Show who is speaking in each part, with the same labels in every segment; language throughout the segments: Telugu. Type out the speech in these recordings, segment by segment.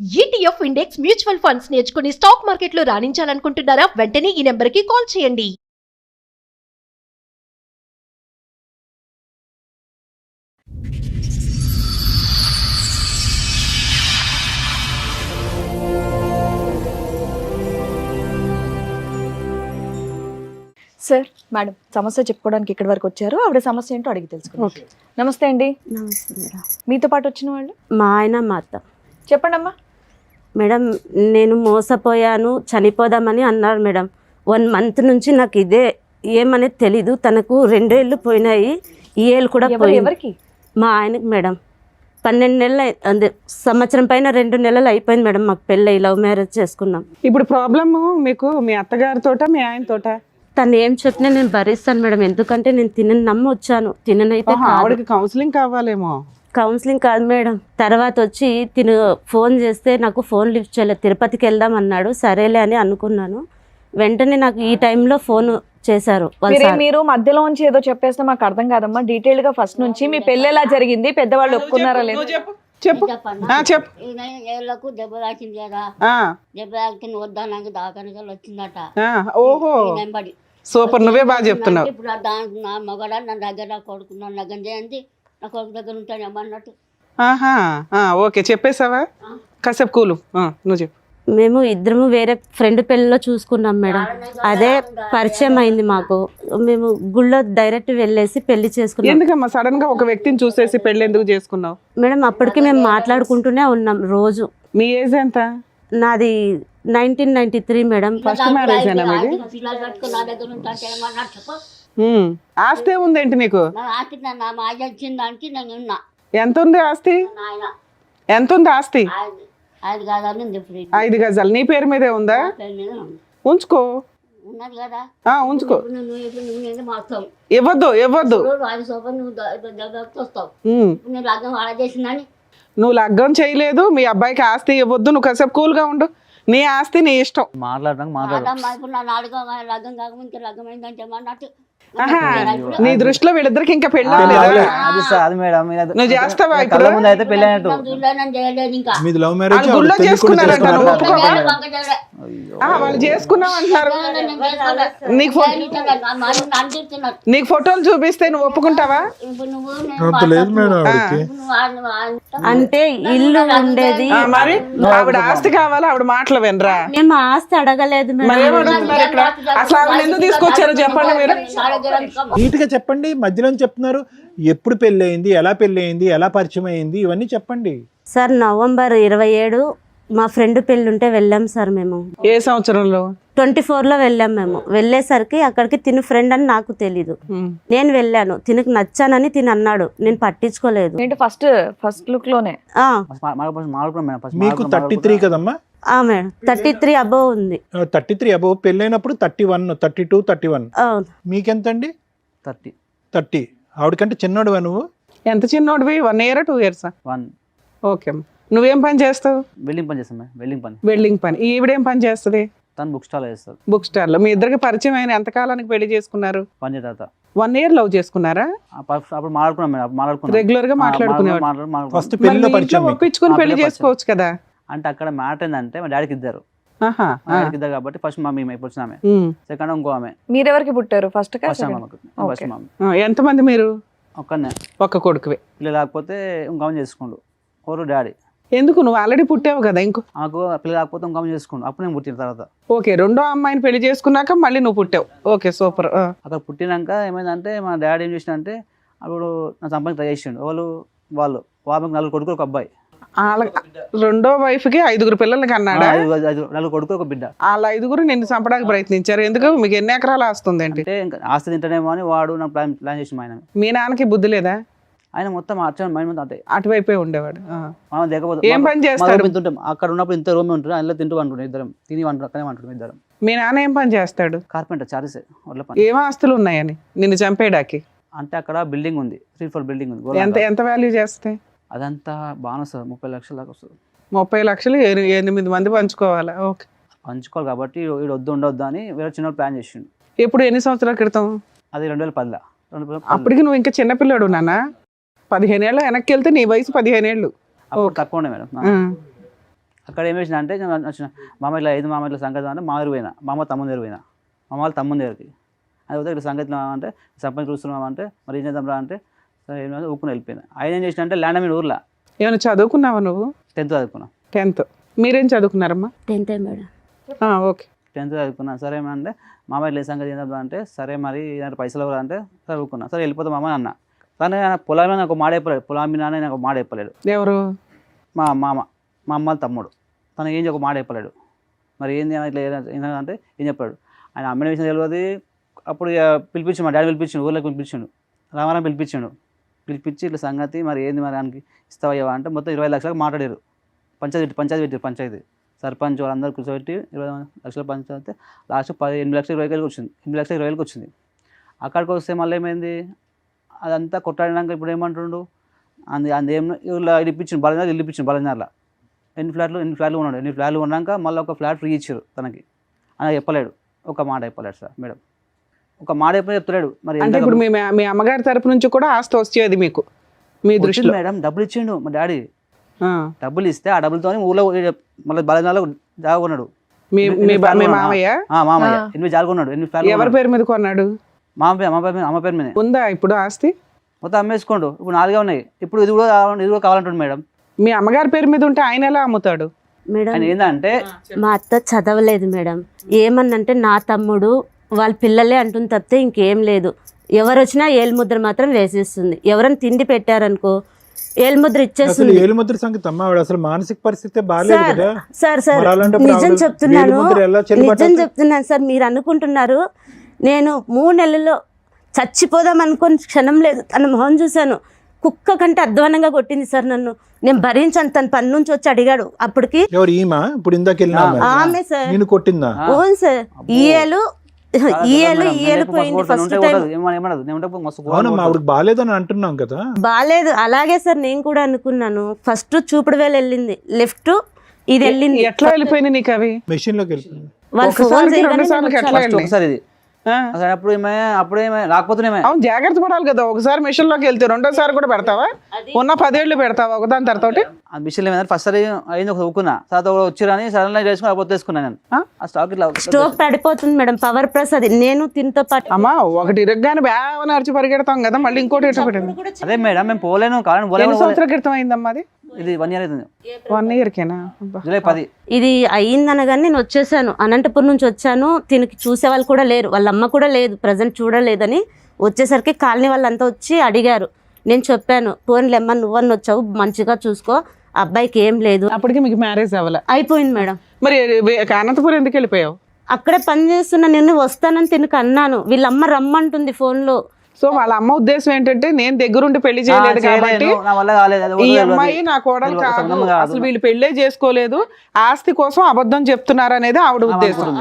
Speaker 1: ETF ఇండెక్స్ మ్యూచువల్ ఫండ్స్ నేర్చుకుని స్టాక్ మార్కెట్లో రాణించాలనుకుంటున్నారా? వెంటనే ఈ నెంబర్కి కాల్ చేయండి.
Speaker 2: సార్ మేడం సమస్య చెప్పుకోవడానికి ఇక్కడి వరకు వచ్చారు. ఆవిడ సమస్య ఏంటో అడిగి తెలుసుకుందాం. నమస్తే అండి.
Speaker 3: నమస్తే మేడం.
Speaker 2: మీతో పాటు వచ్చిన వాళ్ళు
Speaker 3: మా ఆయన మా అత్త.
Speaker 2: చెప్పండి అమ్మా.
Speaker 3: మేడం నేను మోసపోయాను చనిపోదామని అన్నారు మేడం. 1 మంత్ నుంచి నాకు ఇదే ఏమనేది తెలీదు. తనకు 2 ఏళ్ళు పోయినాయి, ఈ ఏళ్ళు కూడా పోయింది.
Speaker 2: ఎవరికి?
Speaker 3: మా ఆయనకి మేడం 12 నెలలు అదే సంవత్సరం పైన 2 నెలలు అయిపోయింది మేడం. మాకు పెళ్ళి లవ్ మ్యారేజ్ చేసుకున్నాం.
Speaker 4: ఇప్పుడు ప్రాబ్లమ్ మీకు మీ అత్తగారితోట మీ ఆయనతోట?
Speaker 3: తను ఏం చెప్పినా నేను భరిస్తాను మేడం, ఎందుకంటే నేను తినని నమ్మి వచ్చాను. తిననైతే
Speaker 4: ఆవిడకి కౌన్సిలింగ్ కావాలేమో.
Speaker 3: కౌన్సిలింగ్ కాదు మేడం. తర్వాత వచ్చి తిను ఫోన్ చేస్తే నాకు ఫోన్ లిఫ్ట్ చేయలేదు. తిరుపతికి వెళ్దాం అన్నాడు, సరేలే అని అనుకున్నాను. వెంటనే నాకు ఈ టైంలో ఫోన్ చేశారు.
Speaker 2: మీరు మధ్యలో నుంచి ఏదో చెప్పేస్తే మాకు అర్థం కాదమ్మా. డీటెయిల్ గా ఫస్ట్ నుంచి మీ పెళ్లి ఎలా జరిగింది, పెద్దవాళ్ళు ఒప్పుకున్నారా లేదు?
Speaker 4: చెప్పు. చెప్పు.
Speaker 5: ఏళ్ళకు దెబ్బ తాకింది కదా, దెబ్బ తాకింది వద్దానికి దాకానికి వచ్చిందట.
Speaker 4: ఓహో సూపర్, నువ్వే బాగా చెప్తున్నావు.
Speaker 5: ఇప్పుడు దానికి నా మగడ నా దగ్గర నా కొడుకు నన్ను దగ్గర చేయండి, నా కొడుకు దగ్గర ఉంటాను అన్నట్టు.
Speaker 4: ఓకే చెప్పేసావా? కాసేపు కూలు, నువ్వు చెప్పు.
Speaker 3: మేము ఇద్దరము వేరే ఫ్రెండ్ పెళ్ళిలో చూసుకున్నాం మేడం. అదే పరిచయం అయింది మాకు. మేము గుళ్ళో డైరెక్ట్ వెళ్ళేసి పెళ్లి చేసుకున్నాం.
Speaker 4: ఎందుకమ్మా సడన్ గా ఒక వ్యక్తిని చూసేసి పెళ్లి ఎందుకు చేసుకున్నావు?
Speaker 3: మేడం అప్పటికి మేము మాట్లాడుకుంటూనే ఉన్నాం రోజు.
Speaker 4: మీ ఏజ్ ఎంత?
Speaker 3: నాది 1993 మేడం.
Speaker 4: ఫస్ట్ మ్యారేజ్ అయినా మీది?
Speaker 5: పిల్లలు కట్టుకుని నా దగ్గర ఉంటాను ఏమన్నట్టు చెప్పు.
Speaker 4: ఆస్తి ఉందేంటి నీకు?
Speaker 5: నా ఆస్తి నా మాయ వచ్చిన దానికి నేను ఉన్నా.
Speaker 4: ఎంత ఉంది ఆస్తి?
Speaker 5: నాయన
Speaker 4: ఎంత ఉంది ఆస్తి?
Speaker 5: 5 గజాలు ఉంది. ఇప్పుడు
Speaker 4: 5 గజాలు నీ పేరు మీదే ఉందా?
Speaker 5: పేరు మీద ఉంది.
Speaker 4: ఉంచుకో.
Speaker 5: ఉన్నది కదా,
Speaker 4: ఉంచుకో.
Speaker 5: నువ్వు మాస్తావు.
Speaker 4: ఇవ్వద్దు.
Speaker 5: 5 సోపలు నువ్వు దగ్గరకు వస్తావు. నేను లగ్గం వాడ చేసిందని.
Speaker 4: నువ్వు లగ్గం చేయలేదు, మీ అబ్బాయికి ఆస్తి ఇవ్వద్దు. నువ్వు కాసేపు కూల్గా ఉండు. నీ ఆస్తి నీ ఇష్టం.
Speaker 5: ఇప్పుడు నా నాలుగో లగ్గం కాకముందు లగ్గం అయిందంటే అన్నట్టు.
Speaker 4: నీ దృష్టిలో వీళ్ళిద్దరికి ఇంకా పెళ్ళి నువ్వు చేస్తావా? ఇప్పుడు గుళ్ళో చేసుకున్నారంట, నువ్వు ఒప్పుకోవా? వాళ్ళు చేసుకున్నావు అంటారు. నీకు ఫోటోలు చూపిస్తే నువ్వు ఒప్పుకుంటావా?
Speaker 3: అంటే ఇల్లు ఉండేది.
Speaker 4: మరి ఆవిడ ఆస్తి కావాలా? ఆవిడ మాటలు వినరా?
Speaker 3: మేము ఆస్తి అడగలేదు మేడం.
Speaker 4: అసలు ఆవిడ ఎందుకు తీసుకొచ్చారో చెప్పండి మీరు.
Speaker 6: నీట్ గా చెప్పండి. మధ్యలో చెప్తున్నారు. ఎప్పుడు పెళ్లి అయింది, ఎలా పెళ్లి అయింది, ఎలా పరిచయం అయింది, ఇవన్నీ చెప్పండి.
Speaker 3: సార్ నవంబర్ 27 మా ఫ్రెండ్ పెళ్ళి ఉంటే వెళ్ళాం సార్. మేము
Speaker 4: ఏ సంవత్సరంలో?
Speaker 3: 24లో వెళ్ళాం. మేము వెళ్ళేసరికి అక్కడికి తిను ఫ్రెండ్ అని నాకు తెలీదు. నేను వెళ్ళాను, తినకు నచ్చానని తిని అన్నాడు. నేను పట్టించుకోలేదు.
Speaker 2: ఫస్ట్ లుక్ లోనే
Speaker 6: మీకు 33 కదమ్మా?
Speaker 3: మేడం 33 అబోవ్ ఉంది.
Speaker 6: 33 అబోవ్. పెళ్ళైనప్పుడు 31, 32, 31. మీకెంతండి? 30. ఆవిడకంటే చిన్నోడువా నువ్వు?
Speaker 4: ఎంత చిన్నోడివి? 1 year 2 years?
Speaker 7: 1.
Speaker 4: ఓకే. నువ్వేం పని చేస్తావు?
Speaker 7: వెల్డింగ్ పని చేస్తాను.
Speaker 4: వెల్డింగ్ పని. ఈవిడేం పని చేస్తుంది?
Speaker 7: తను బుక్ స్టాల్ చేస్తారు.
Speaker 4: బుక్ స్టాల్ లో మీ ఇద్దరికి పరిచయం అయిన ఎంత కాలానికి పెళ్లి చేసుకున్నారు?
Speaker 7: 1 year తర్వాత.
Speaker 4: 1 year లవ్ చేసుకున్నారా?
Speaker 7: అప్పుడు మాట్లాడుకున్నాం.
Speaker 4: రెగ్యులర్ గా మాట్లాడుకునేవారు.
Speaker 6: ఫస్ట్ పెళ్లిలో పరిచయం.
Speaker 4: ఒప్పించుకుని పెళ్లి చేసుకోవచ్చు కదా.
Speaker 7: అంటే అక్కడ మ్యాటర్ ఏంటంటే మా డాడీకి ఇద్దరు కాబట్టి ఫస్ట్ మా మేము ఇప్పుడు వచ్చినామే, సెకండ్ ఇంకో ఆమె.
Speaker 2: మీరెవరికి పుట్టారు? ఫస్ట్
Speaker 4: ఎంత మంది మీరు?
Speaker 7: ఒక్కనే,
Speaker 4: ఒక్క కొడుకువే.
Speaker 7: పిల్లలు లేకపోతే ఇంకో ఆమె చేసుకుండు. ఎవరు డాడీ.
Speaker 4: ఎందుకు? నువ్వు ఆల్రెడీ పుట్టావు కదా. ఇంకో
Speaker 7: నాకు పిల్లలు లేకపోతే ఇంకో ఆమె చేసుకుండు. అప్పుడు నేను పుట్టిన తర్వాత.
Speaker 4: ఓకే, రెండో అమ్మాయిని పెళ్లి చేసుకున్నాక మళ్ళీ నువ్వు పుట్టావు. Okay super.
Speaker 7: అక్కడ పుట్టినాక ఏమైందంటే మా డాడీ ఏం చేసిందంటే అప్పుడు నా సంపాదన ట్రై చేసిండు. వాళ్ళు 4 కొడుకులు, ఒక అబ్బాయి.
Speaker 4: రెండో వైఫ్ కి 5 పిల్లలకి అన్నాడా?
Speaker 7: 4 కొడుకులు, ఒక బిడ్డ.
Speaker 4: వాళ్ళ 5 నిన్ను చంపడానికి ప్రయత్నించారు. ఎందుకు? మీకు ఎన్ని ఎకరాలు ఆస్తుంది?
Speaker 7: అంటే ఆస్తి తింటానేమో అని వాడు నాకు ప్లాన్ చేసి ఆయన.
Speaker 4: మీ నాన్నకి బుద్ధి లేదా?
Speaker 7: ఆయన మొత్తం అంటే
Speaker 4: అటువైపే ఉండేవాడు.
Speaker 7: ఏం పని చేస్తాడు? అక్కడ ఉన్నప్పుడు ఇంత రూమ్ ఉంటుంది, అందులో తింటూ అంటుండే. ఇద్దరం తిని అక్కడే అంటుండే ఇద్దరం.
Speaker 4: మీ నాన్న ఏం పని చేస్తాడు?
Speaker 7: Carpenter, charges.
Speaker 4: ఏం ఆస్తులు ఉన్నాయని నిన్ను చంపేడాకి?
Speaker 7: అంటే అక్కడ బిల్డింగ్ ఉంది, 3 floor బిల్డింగ్ ఉంది.
Speaker 4: ఎంత వాల్యూ చేస్తాయి?
Speaker 7: అదంతా బాగా వస్తుంది, 30 లక్షల దాకా వస్తుంది.
Speaker 4: 30 లక్షలు 8 మంది పంచుకోవాలా? ఓకే,
Speaker 7: పంచుకోవాలి కాబట్టి వీడు ఉండొద్దు అని వేరే చిన్న ప్లాన్ చేసిండు.
Speaker 4: ఎప్పుడు? ఎన్ని సంవత్సరాల క్రితం?
Speaker 7: అది 2010.
Speaker 4: అప్పటికి నువ్వు ఇంకా చిన్నపిల్లాడు నాన్న. 15 ఏళ్ళ వెనక్కి వెళ్తే నీ వయసు 15 ఏళ్ళు.
Speaker 7: తక్కువ ఉండే మేడం. అక్కడ ఏం చేసిన అంటే వచ్చిన మామ ఇట్లా 5 మామ ఇట్లా సంగతి అంటే మా దగ్గర పోయినా మా అమ్మ తమ్ముని దగ్గర పోయినా మా అమ్మ వాళ్ళ తమ్ముని దగ్గరికి అది పోతే ఇట్లా సంగతి అంటే సంపంగి చూస్తున్నాం అంటే మరి ఏం చేద్దాం రా అంటే సరే ఏం ఊపుకుని వెళ్ళిపోయినా ఆయన ఏం చేసిన అంటే ల్యాండ్ మీద ఊర్లో
Speaker 4: ఏమైనా చదువుకున్నావా నువ్వు?
Speaker 7: 10th చదువుకున్నా.
Speaker 4: 10th. మీరేం చదువుకున్నారమ్మా?
Speaker 3: 10th madam.
Speaker 4: ఓకే.
Speaker 7: 10th చదువుకున్నా. సరే ఏమంటే మామ ఇట్లా సంగతి ఏంటంటే అంటే సరే మరి ఇలాంటి పైసలు ఎవరు అంటే చదువుకున్నా. సరే వెళ్ళిపోతాం మామ అన్న. కానీ పొలం మీద నాకు మాట చెప్పలేడు, పొలం మీద నాకు మాట చెప్పలేడు.
Speaker 4: ఎవరు?
Speaker 7: మా మామ, మా అమ్మ తమ్ముడు. తనకి ఏం ఒక మాట చెప్పలేడు. మరి ఏంది ఇట్లా ఏంటంటే ఏం చెప్పాడు. ఆయన అమ్మిన విషయం తెలియదు. అప్పుడు పిలిపించిండు, మా డాడీ పిలిపించిండు, ఊళ్ళోకి పిలిపించిండు, రామారాం పిలిపించిండు. పిలిపించి ఇట్లా సంగతి మరి ఏంది మరి ఆయనకి ఇస్తావయ్యా అంటే మొత్తం 20 లక్షలకు మాట్లాడారు. పంచాయతీ సర్పంచ్ వాళ్ళందరూ కూర్చోబెట్టి 20 లక్షల పంచాయతీ లాస్ట్ 8 లక్షల 20,000 వచ్చింది. 8 లక్షల 20,000 వచ్చింది. అక్కడికి వస్తే మళ్ళీ ఏమైంది, అదంతా కొట్టాడినాక ఇప్పుడు ఏమంటుండు, అందుకేం ఇలా ఇప్పించిండు, బలంగా ఇప్పించిండు. బలంగార్లో ఎన్ని ఫ్లాట్లు ఉన్నాడు. 8 ఫ్లాట్లు ఉన్నాక మళ్ళీ ఒక ఫ్లాట్ ఫ్రీ ఇచ్చారు తనకి. ఆయన చెప్పలేడు, ఒక మాట చెప్పలేడు సార్ మేడం, ఒక మాట ఎప్పుడు చెప్తలేడు. మరి
Speaker 4: అంటే ఇప్పుడు మీ అమ్మగారి తరపు నుంచి కూడా ఆస్తి వచ్చేది మీకు మీ దృష్టిలో?
Speaker 7: మేడం డబ్బులు ఇచ్చిండు మా డాడీ. డబ్బులు ఇస్తే ఆ డబ్బులతో ఊళ్ళో మళ్ళీ బలంగాలో జాగా కొన్నాడు.
Speaker 4: మామయ్య
Speaker 7: 8 జాగా కొన్నాడు. 8 ఫ్లాట్లు
Speaker 4: ఎవరి పేరు మీద కొన్నాడు?
Speaker 7: అమ్మ పేరు మీద
Speaker 4: ఉందా ఇప్పుడు ఆస్తి?
Speaker 7: మొత్తం అమ్మేసుకోండు. ఇప్పుడు 4 ఉన్నాయి. ఇప్పుడు ఇది కూడా కావాలంటుండు మేడం.
Speaker 4: మీ అమ్మగారి పేరు మీద ఉంటే ఆయన ఎలా అమ్ముతాడు
Speaker 3: మేడం?
Speaker 7: ఆయన ఏంటంటే
Speaker 3: మా అత్త చదవలేదు మేడం. ఏమన్నంటే నా తమ్ముడు వాళ్ళ పిల్లలే అంటుంది తప్పితే ఇంకేం లేదు. ఎవరు వచ్చినా ఏలుముద్ర మాత్రం వేసేస్తుంది. ఎవరైనా తిండి పెట్టారనుకో ఏలుముద్ర ఇచ్చేస్తుంది.
Speaker 6: ఏలుముద్ర సంగతి అమ్మ, అసలు మానసిక పరిస్థితి బాగాలేదు కదా
Speaker 3: సార్. నిజం చెప్తున్నాను సార్. మీరు అనుకుంటున్నారు నేను 3 నెలల్లో చచ్చిపోదాం అనుకుని క్షణం లేదు. తన మొహం చూశాను, కుక్క కంటే అధ్వానంగా కొట్టింది సార్ నన్ను. నేను భరించాను. తన పని నుంచి వచ్చి అడిగాడు. అప్పటికి
Speaker 6: ఇప్పుడు
Speaker 3: ఆమె సార్
Speaker 6: నేను కొట్టిందా?
Speaker 3: అవును సార్. ఈఏలు పోయింది ఫస్ట్ టైం.
Speaker 6: బాగాలేదని అంటున్నాం కదా.
Speaker 3: బాగాలేదు. అలాగే సార్ నేను కూడా అనుకున్నాను. ఫస్ట్ చూపుడు వేలు వెళ్ళింది, లెఫ్ట్ ఇది వెళ్ళింది.
Speaker 4: ఎట్లా వెళ్ళిపోయింది నీకు అవి?
Speaker 6: మెషిన్ లోకి వెళ్ళిపోయింది.
Speaker 3: వాళ్ళు ఫోన్ చేయగానే
Speaker 7: ఒకసారి ఇది అప్పుడేమే రాకపోతున్నామే.
Speaker 4: అవును, జాగ్రత్త పడాలి కదా. ఒకసారి మిషన్ లోకి వెళ్తే రెండోసారి కూడా పెడతావా? ఉన్న 10 ఏళ్ళు పెడతావా ఒకదాని తర్వాత?
Speaker 7: ఆ మిషన్ ఏమైనా ఫస్ట్ సారి అయింది, ఒక ఊకున్నా తర్వాత వచ్చిరని సడన్ గా చేసుకుని అయిపోతే వేసుకున్నాను నేను. ఆ స్టాక్ ఇట్లా
Speaker 3: స్టోక్ పడిపోతుంది మేడం. పవర్ ప్రెస్ అది నేను తినతో పాటు.
Speaker 4: అమ్మా, ఒకటి ఇరగ్గానే బాగా నడిచి పరిగెడతాం కదా, మళ్ళీ ఇంకోటి ఎట్లా పెట్టింది?
Speaker 7: అదే మేడం మేము పోలేను.
Speaker 4: ఎన్ని సంవత్సరాల క్రితం అయిందమ్మా అది?
Speaker 7: ఇది 1 ఇయర్ అవుతుంది.
Speaker 4: 1 ఇయర్కేనా?
Speaker 7: జూలై 10.
Speaker 3: ఇది అయ్యిందనగానే నేను వచ్చేసాను. అనంతపురం నుంచి వచ్చాను. తినకి చూసే వాళ్ళు కూడా లేరు, వాళ్ళ అమ్మ కూడా లేదు, ప్రజెంట్ చూడలేదని. వచ్చేసరికి కాలనీ వాళ్ళంతా వచ్చి అడిగారు. నేను చెప్పాను, పోన్లేమ్మ నువ్వన్న వచ్చావు, మంచిగా చూసుకో, అబ్బాయికి ఏం లేదు.
Speaker 4: అప్పటికి మీకు మ్యారేజ్ అవ్వాలి?
Speaker 3: అయిపోయింది మేడం.
Speaker 4: మరి అనంతపురం ఎందుకు వెళ్ళిపోయావు?
Speaker 3: అక్కడే పని చేస్తున్నా. నేను వస్తానని తినకు అన్నాను. వీళ్ళమ్మ రమ్మంటుంది ఫోన్లో.
Speaker 4: సో వాళ్ళ అమ్మ ఉద్దేశం ఏంటంటే నేను దగ్గరుండి పెళ్లి చేయలేదు కాబట్టి ఈ అమ్మాయి నా కోడలు కాదు, అసలు వీళ్ళు పెళ్లే చేసుకోలేదు, ఆస్తి కోసం అబద్ధం చెప్తున్నారు అనేది ఆవిడ ఉద్దేశం.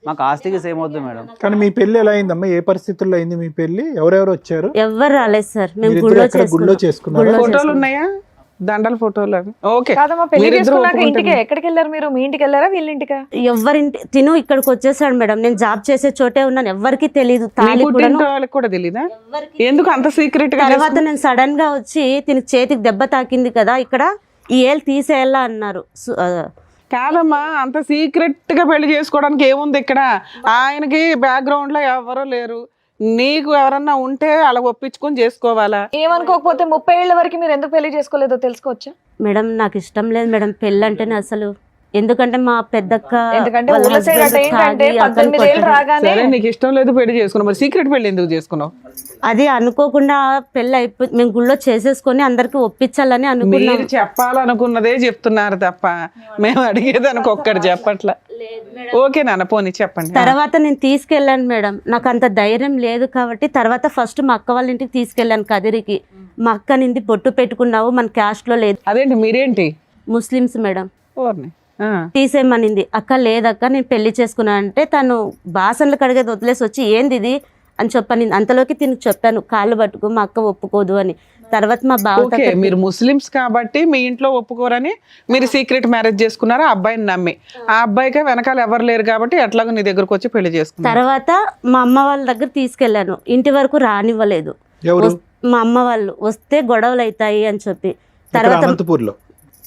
Speaker 7: మాకు ఆస్తికి సేమ్ అవుతుంది మేడం.
Speaker 6: కానీ మీ పెళ్లి ఎలా అయిందమ్మా? ఏ పరిస్థితుల్లో అయింది మీ పెళ్లి? ఎవరెవరు వచ్చారు?
Speaker 3: ఎవరు రాలేదు సార్. మేము
Speaker 6: గుళ్ళో చేసుకున్నాం.
Speaker 4: ఫోటోలు ఉన్నాయా? దండల ఫోటోలు అవి? ఓకే.
Speaker 2: కాదమ్మా, పెళ్లి చేసుకున్నాక ఇంటికి ఎక్కడికి వెళ్ళారు మీరు? మీ ఇంటికి వెళ్ళారా వీళ్ళింటికా?
Speaker 3: ఎవరింటి తిను ఇక్కడికి వచ్చేసాడు మేడం. నేను జాబ్ చేసే చోటే ఉన్నాను. ఎవరికి తెలియదు.
Speaker 4: వాళ్ళకి కూడా తెలీదా? ఎందుకు అంత సీక్రెట్ గా?
Speaker 3: తర్వాత నేను సడన్ గా వచ్చి తిని చేతికి దెబ్బ తాకింది కదా, ఇక్కడ ఈ ఏళ్ళు తీసేయాలా అన్నారు.
Speaker 4: కాదమ్మా, అంత సీక్రెట్ గా పెళ్లి చేసుకోవడానికి ఏముంది ఇక్కడ? ఆయనకి బ్యాక్గ్రౌండ్ లో ఎవరో లేరు, నీకు ఎవరన్నా ఉంటే అలా ఒప్పించుకొని చేసుకోవాలా?
Speaker 2: ఏమనుకోకపోతే 30 ఏళ్ల వరకు మీరు ఎందుకు పెళ్లి చేసుకోలేదో తెలుసుకోవచ్చా?
Speaker 3: మేడం నాకు ఇష్టం లేదు మేడం పెళ్ళి అంటేనే అసలు. ఎందుకంటే మా పెద్దక్క
Speaker 2: ఎందుకంటే ఊళ్ళ సైడ్ అట ఏంటంటే 18 ఏళ్ళు రాగానే
Speaker 4: నీకు ఇష్టం లేదు పెళ్లి చేసుకున్నావు, మరి సీక్రెట్ పెళ్లి ఎందుకు చేసుకున్నావు?
Speaker 3: అది అనుకోకుండా పెళ్ళి అయిపోయి మేము గుళ్ళో చేసేసుకొని అందరికి ఒప్పించాలని అనుకున్నాం.
Speaker 4: మీరు చెప్పాలనుకున్నదే చెప్తున్నారు తప్ప మేము అడిగేదానికి ఒక్కటి చెప్పట్లా. ఓకే నాన్న, పోనీ చెప్పండి.
Speaker 3: తర్వాత నేను తీసుకెళ్ళాను మేడం. నాకు అంత ధైర్యం లేదు కాబట్టి తర్వాత ఫస్ట్ మా అక్క వాళ్ళ ఇంటికి తీసుకెళ్ళాను కదిరికి. మా అక్క నింది బొట్టు పెట్టుకున్నావు, మన క్యాస్ట్ లో లేదు.
Speaker 4: అదేంటి మీరేంటి
Speaker 3: ముస్లిమ్స్ మేడం.
Speaker 4: ఓర్ని
Speaker 3: తీసేయమనింది. అక్క లేదక్క నేను పెళ్లి చేసుకున్నా అంటే తను బాసనలు కడిగేది వదిలేసి వచ్చి ఏంది ఇది అని చెప్పని. అంతలోకి తినకు చెప్పాను కాళ్ళు పట్టుకు, మా అక్క ఒప్పుకోదు అని. తర్వాత మా బావ
Speaker 4: మీరు ముస్లిమ్స్ కాబట్టి మీ ఇంట్లో ఒప్పుకోరని మీరు సీక్రెట్ మ్యారేజ్ చేసుకున్నారు ఆ అబ్బాయిని నమ్మి. ఆ అబ్బాయికి వెనకాల ఎవరు లేరు కాబట్టి ఎట్లాగో నీ దగ్గరకు వచ్చి పెళ్లి చేసుకున్నారు.
Speaker 3: తర్వాత మా అమ్మ వాళ్ళ దగ్గర తీసుకెళ్లాను. ఇంటి వరకు రానివ్వలేదు. మా అమ్మ వాళ్ళు వస్తే గొడవలు అవుతాయి అని చెప్పి. తర్వాత